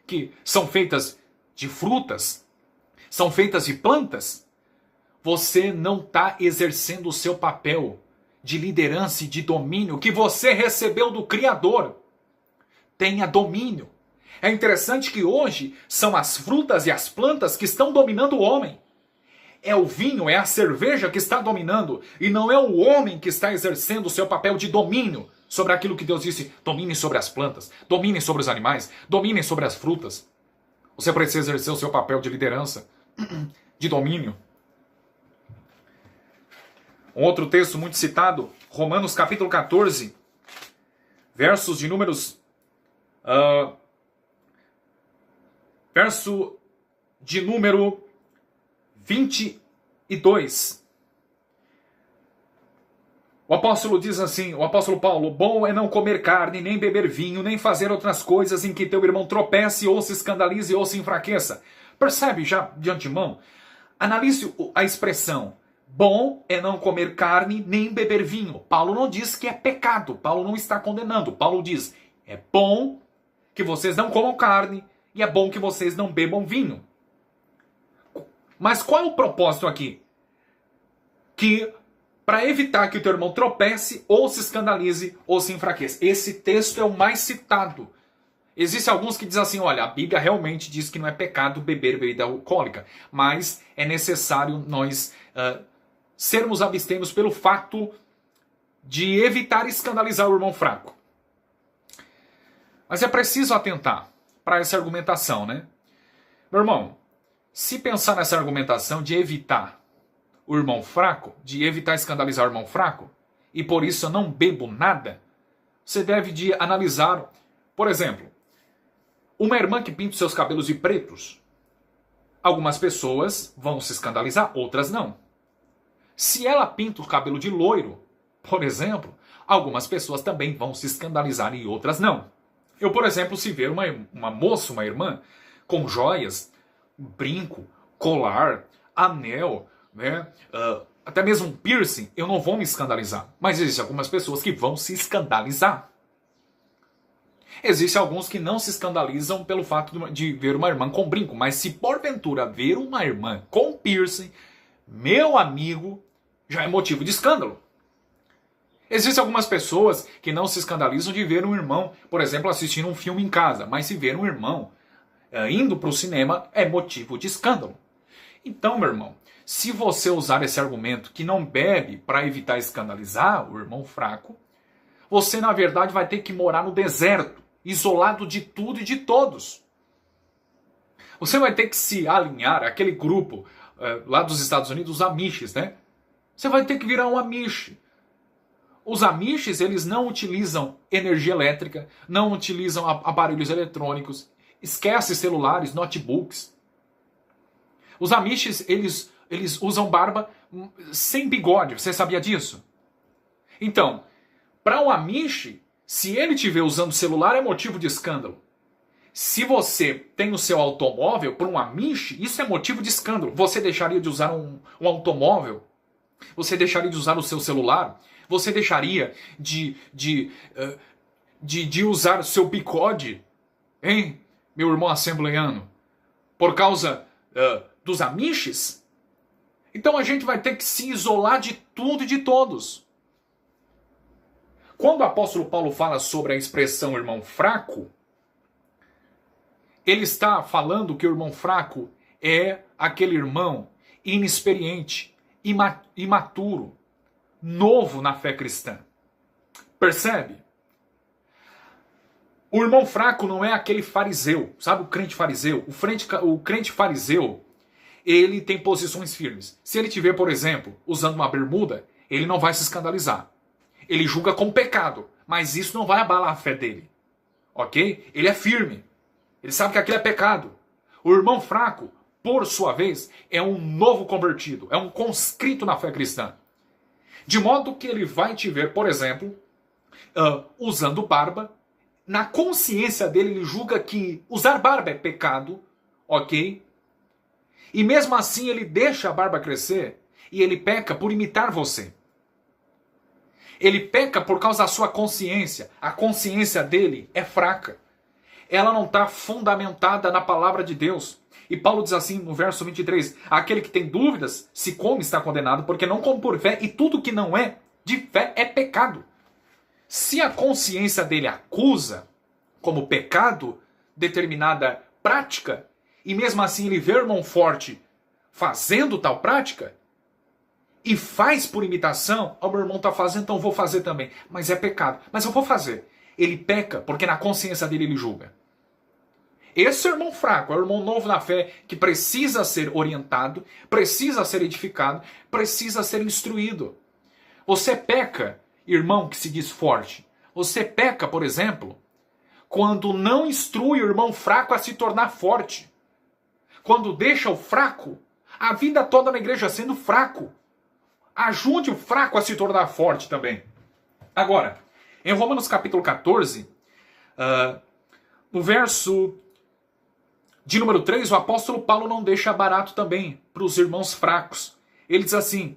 [SPEAKER 1] que são feitas de frutas, são feitas de plantas, você não está exercendo o seu papel de liderança e de domínio que você recebeu do Criador. Tenha domínio. É interessante que hoje são as frutas e as plantas que estão dominando o homem. É o vinho, é a cerveja que está dominando, e não é o homem que está exercendo o seu papel de domínio sobre aquilo que Deus disse. Dominem sobre as plantas, dominem sobre os animais, dominem sobre as frutas. Você precisa exercer o seu papel de liderança, de domínio. Um outro texto muito citado, Romanos capítulo 14, versos de números... verso de número 22. O apóstolo diz assim, o apóstolo Paulo, bom é não comer carne, nem beber vinho, nem fazer outras coisas em que teu irmão tropece, ou se escandalize, ou se enfraqueça. Percebe já de antemão? Analise a expressão, bom é não comer carne, nem beber vinho. Paulo não diz que é pecado, Paulo não está condenando. Paulo diz, é bom que vocês não comam carne, e é bom que vocês não bebam vinho. Mas qual é o propósito aqui? Que para evitar que o teu irmão tropece, ou se escandalize, ou se enfraqueça. Esse texto é o mais citado. Existem alguns que dizem assim, olha, a Bíblia realmente diz que não é pecado beber bebida alcoólica, mas é necessário nós sermos abstêmios pelo fato de evitar escandalizar o irmão fraco. Mas é preciso atentar para essa argumentação, né? Meu irmão, se pensar nessa argumentação de evitar o irmão fraco, de evitar escandalizar o irmão fraco, e por isso eu não bebo nada, você deve de analisar, por exemplo, uma irmã que pinta os seus cabelos de pretos. Algumas pessoas vão se escandalizar, outras não. Se ela pinta o cabelo de loiro, por exemplo, algumas pessoas também vão se escandalizar e outras não. Eu, por exemplo, se ver uma moça, uma irmã, com joias, brinco, colar, anel, né, até mesmo um piercing, eu não vou me escandalizar. Mas existem algumas pessoas que vão se escandalizar. Existem alguns que não se escandalizam pelo fato de ver uma irmã com brinco. Mas se porventura ver uma irmã com piercing, meu amigo, já é motivo de escândalo. Existem algumas pessoas que não se escandalizam de ver um irmão, por exemplo, assistindo um filme em casa. Mas se ver um irmão indo para o cinema, é motivo de escândalo. Então, meu irmão, se você usar esse argumento que não bebe para evitar escandalizar o irmão fraco, você na verdade vai ter que morar no deserto, isolado de tudo e de todos. Você vai ter que se alinhar àquele grupo lá dos Estados Unidos, os Amishes, né? Você vai ter que virar um Amish. Os Amishes, eles não utilizam energia elétrica, não utilizam aparelhos eletrônicos, esquece celulares, notebooks. Os Amishes, eles usam barba sem bigode, você sabia disso? Então, para um Amish, se ele estiver usando celular, é motivo de escândalo. Se você tem o seu automóvel, para um Amish, isso é motivo de escândalo. Você deixaria de usar um automóvel? Você deixaria de usar o seu celular? Você deixaria de usar o seu bigode? Hein, meu irmão assembleiano? Por causa dos Amishes? Então a gente vai ter que se isolar de tudo e de todos. Quando o apóstolo Paulo fala sobre a expressão irmão fraco, ele está falando que o irmão fraco é aquele irmão inexperiente, imaturo, novo na fé cristã. Percebe? O irmão fraco não é aquele fariseu, sabe o crente fariseu? O crente fariseu, ele tem posições firmes. Se ele tiver, por exemplo, usando uma bermuda, ele não vai se escandalizar. Ele julga como pecado, mas isso não vai abalar a fé dele. Ok? Ele é firme. Ele sabe que aquilo é pecado. O irmão fraco, por sua vez, é um novo convertido, é um conscrito na fé cristã. De modo que ele vai te ver, por exemplo, usando barba. Na consciência dele, ele julga que usar barba é pecado, ok? E mesmo assim, ele deixa a barba crescer e ele peca por imitar você. Ele peca por causa da sua consciência. A consciência dele é fraca. Ela não está fundamentada na palavra de Deus. E Paulo diz assim no verso 23, aquele que tem dúvidas, se come está condenado, porque não come por fé, e tudo que não é de fé é pecado. Se a consciência dele acusa como pecado determinada prática, e mesmo assim ele vê o irmão forte fazendo tal prática, e faz por imitação, o meu irmão está fazendo, então eu vou fazer também. Mas é pecado. Mas eu vou fazer. Ele peca porque na consciência dele ele julga. Esse é o irmão fraco, é o irmão novo na fé que precisa ser orientado, precisa ser edificado, precisa ser instruído. Você peca, irmão que se diz forte. Você peca, por exemplo, quando não instrui o irmão fraco a se tornar forte. Quando deixa o fraco, a vida toda na igreja sendo fraco. Ajude o fraco a se tornar forte também. Agora, em Romanos capítulo 14, no verso de número 3, o apóstolo Paulo não deixa barato também para os irmãos fracos. Ele diz assim,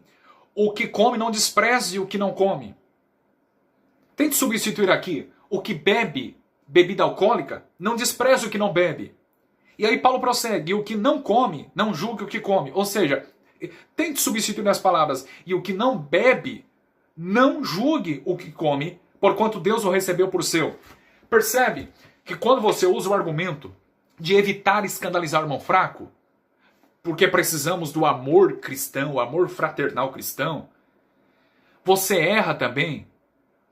[SPEAKER 1] o que come não despreze o que não come. Tente substituir aqui, o que bebe bebida alcoólica, não despreze o que não bebe. E aí Paulo prossegue, o que não come, não julgue o que come. Ou seja, tente substituir as palavras, e o que não bebe, não julgue o que come, porquanto Deus o recebeu por seu. Percebe que quando você usa o argumento de evitar escandalizar o irmão fraco, porque precisamos do amor cristão, o amor fraternal cristão, você erra também,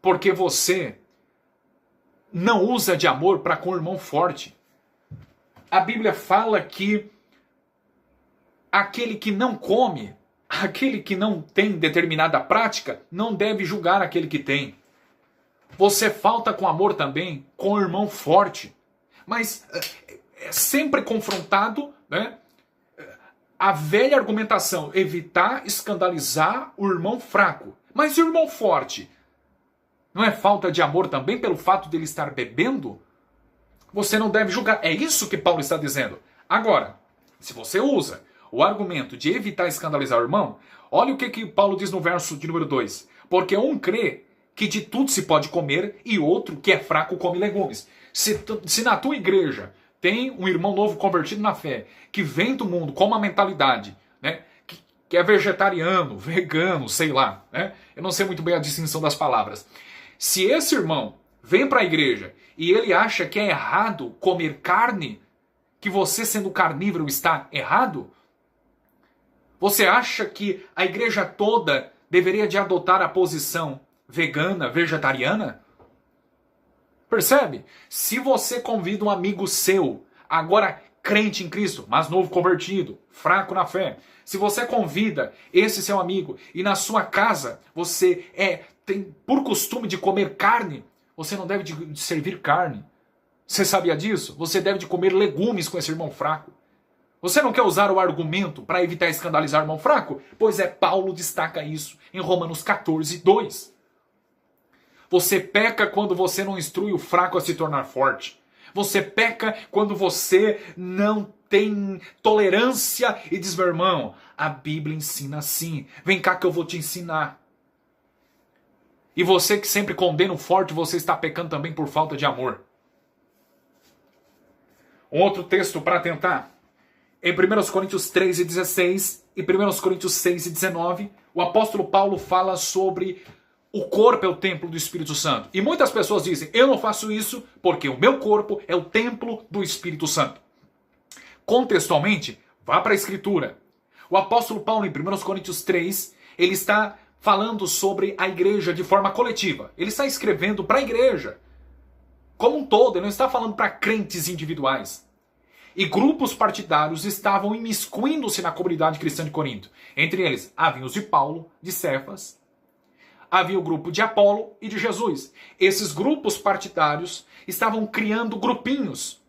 [SPEAKER 1] porque você não usa de amor para com o irmão forte. A Bíblia fala que aquele que não come, aquele que não tem determinada prática, não deve julgar aquele que tem. Você falta com amor também com o irmão forte. Mas é sempre confrontado, né, a velha argumentação, evitar escandalizar o irmão fraco. Mas e o irmão forte? Não é falta de amor também pelo fato de ele estar bebendo? Você não deve julgar. É isso que Paulo está dizendo. Agora, se você usa o argumento de evitar escandalizar o irmão, olha o que Paulo diz no verso de número 2. Porque um crê que de tudo se pode comer e outro que é fraco come legumes. Se na tua igreja tem um irmão novo convertido na fé, que vem do mundo com uma mentalidade, né, que é vegetariano, vegano, sei lá, né, eu não sei muito bem a distinção das palavras. Se esse irmão vem para a igreja e ele acha que é errado comer carne, que você sendo carnívoro está errado, você acha que a igreja toda deveria de adotar a posição vegana, vegetariana? Percebe? Se você convida um amigo seu, agora crente em Cristo, mas novo convertido, fraco na fé, se você convida esse seu amigo e na sua casa você tem por costume de comer carne, você não deve de servir carne. Você sabia disso? Você deve de comer legumes com esse irmão fraco. Você não quer usar o argumento para evitar escandalizar o irmão fraco? Pois é, Paulo destaca isso em Romanos 14, 2. Você peca quando você não instrui o fraco a se tornar forte. Você peca quando você não tem tolerância e diz, meu irmão, a Bíblia ensina assim. Vem cá que eu vou te ensinar. E você que sempre condena o forte, você está pecando também por falta de amor. Um outro texto para tentar. Em 1 Coríntios 3:16 e 1 Coríntios 6:19, o apóstolo Paulo fala sobre o corpo é o templo do Espírito Santo. E muitas pessoas dizem, eu não faço isso porque o meu corpo é o templo do Espírito Santo. Contextualmente, vá para a Escritura. O apóstolo Paulo, em 1 Coríntios 3, ele está falando sobre a igreja de forma coletiva. Ele está escrevendo para a igreja como um todo, ele não está falando para crentes individuais. E grupos partidários estavam imiscuindo-se na comunidade cristã de Corinto. Entre eles, havia os de Paulo, de Cefas, havia o grupo de Apolo e de Jesus. Esses grupos partidários estavam criando grupinhos.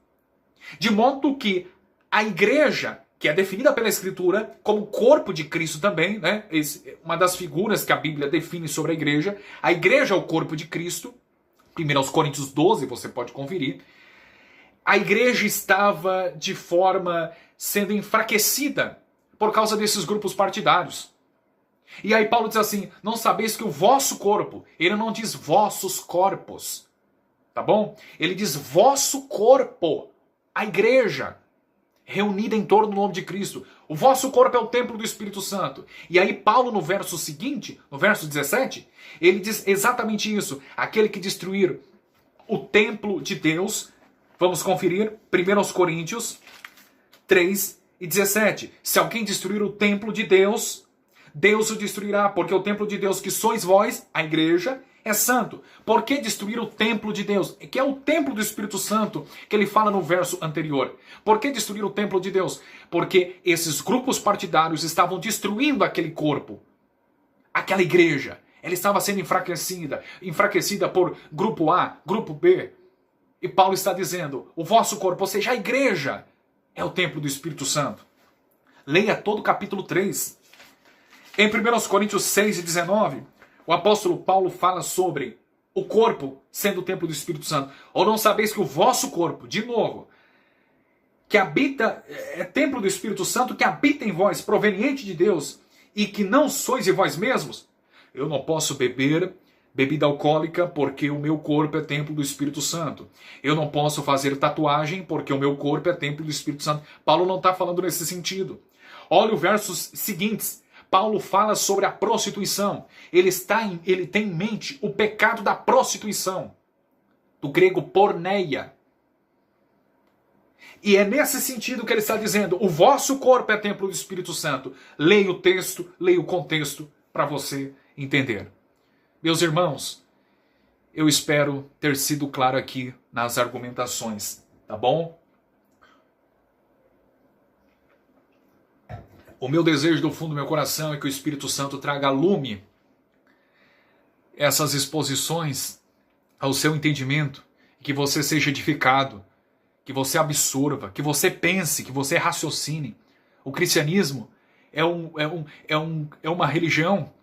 [SPEAKER 1] De modo que a igreja, que é definida pela Escritura como corpo de Cristo também, né? Uma das figuras que a Bíblia define sobre a igreja é o corpo de Cristo. 1 Coríntios 12, você pode conferir. A igreja estava de forma sendo enfraquecida por causa desses grupos partidários. E aí Paulo diz assim, não sabeis que o vosso corpo, ele não diz vossos corpos, tá bom? Ele diz vosso corpo, a igreja, reunida em torno do nome de Cristo. O vosso corpo é o templo do Espírito Santo. E aí Paulo no verso seguinte, no verso 17, ele diz exatamente isso. Aquele que destruir o templo de Deus, vamos conferir 1 Coríntios 3:17. Se alguém destruir o templo de Deus, Deus o destruirá, porque o templo de Deus que sois vós, a igreja, é santo. Por que destruir o templo de Deus? Que é o templo do Espírito Santo, que ele fala no verso anterior. Por que destruir o templo de Deus? Porque esses grupos partidários estavam destruindo aquele corpo, aquela igreja. Ela estava sendo enfraquecida por grupo A, grupo B. E Paulo está dizendo, o vosso corpo, ou seja, a igreja, é o templo do Espírito Santo. Leia todo o capítulo 3. Em 1 Coríntios 6:19, o apóstolo Paulo fala sobre o corpo sendo o templo do Espírito Santo. Ou não sabeis que o vosso corpo, de novo, que habita, é templo do Espírito Santo, que habita em vós, proveniente de Deus, e que não sois de vós mesmos? Eu não posso beber bebida alcoólica porque o meu corpo é templo do Espírito Santo. Eu não posso fazer tatuagem porque o meu corpo é templo do Espírito Santo. Paulo não está falando nesse sentido. Olha os versos seguintes. Paulo fala sobre a prostituição. Ele tem em mente o pecado da prostituição. Do grego porneia. E é nesse sentido que ele está dizendo, o vosso corpo é templo do Espírito Santo. Leia o texto, leia o contexto para você entender. Meus irmãos, eu espero ter sido claro aqui nas argumentações, tá bom? O meu desejo do fundo do meu coração é que o Espírito Santo traga lume essas exposições ao seu entendimento, que você seja edificado, que você absorva, que você pense, que você raciocine. O cristianismo é uma religião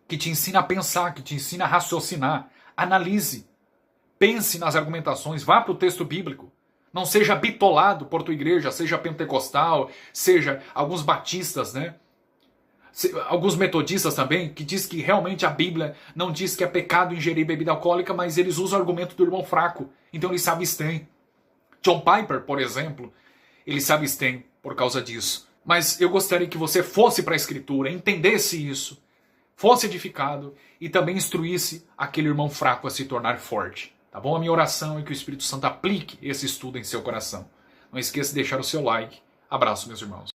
[SPEAKER 1] que te ensina a pensar, que te ensina a raciocinar. Analise, pense nas argumentações, vá para o texto bíblico. Não seja bitolado por tua igreja, seja pentecostal, seja alguns batistas, né? Alguns metodistas também, que diz que realmente a Bíblia não diz que é pecado ingerir bebida alcoólica, mas eles usam o argumento do irmão fraco, então eles se abstêm. John Piper, por exemplo, ele se abstém por causa disso. Mas eu gostaria que você fosse para a Escritura, entendesse isso, fosse edificado e também instruísse aquele irmão fraco a se tornar forte. Tá bom? A minha oração é que o Espírito Santo aplique esse estudo em seu coração. Não esqueça de deixar o seu like. Abraço, meus irmãos.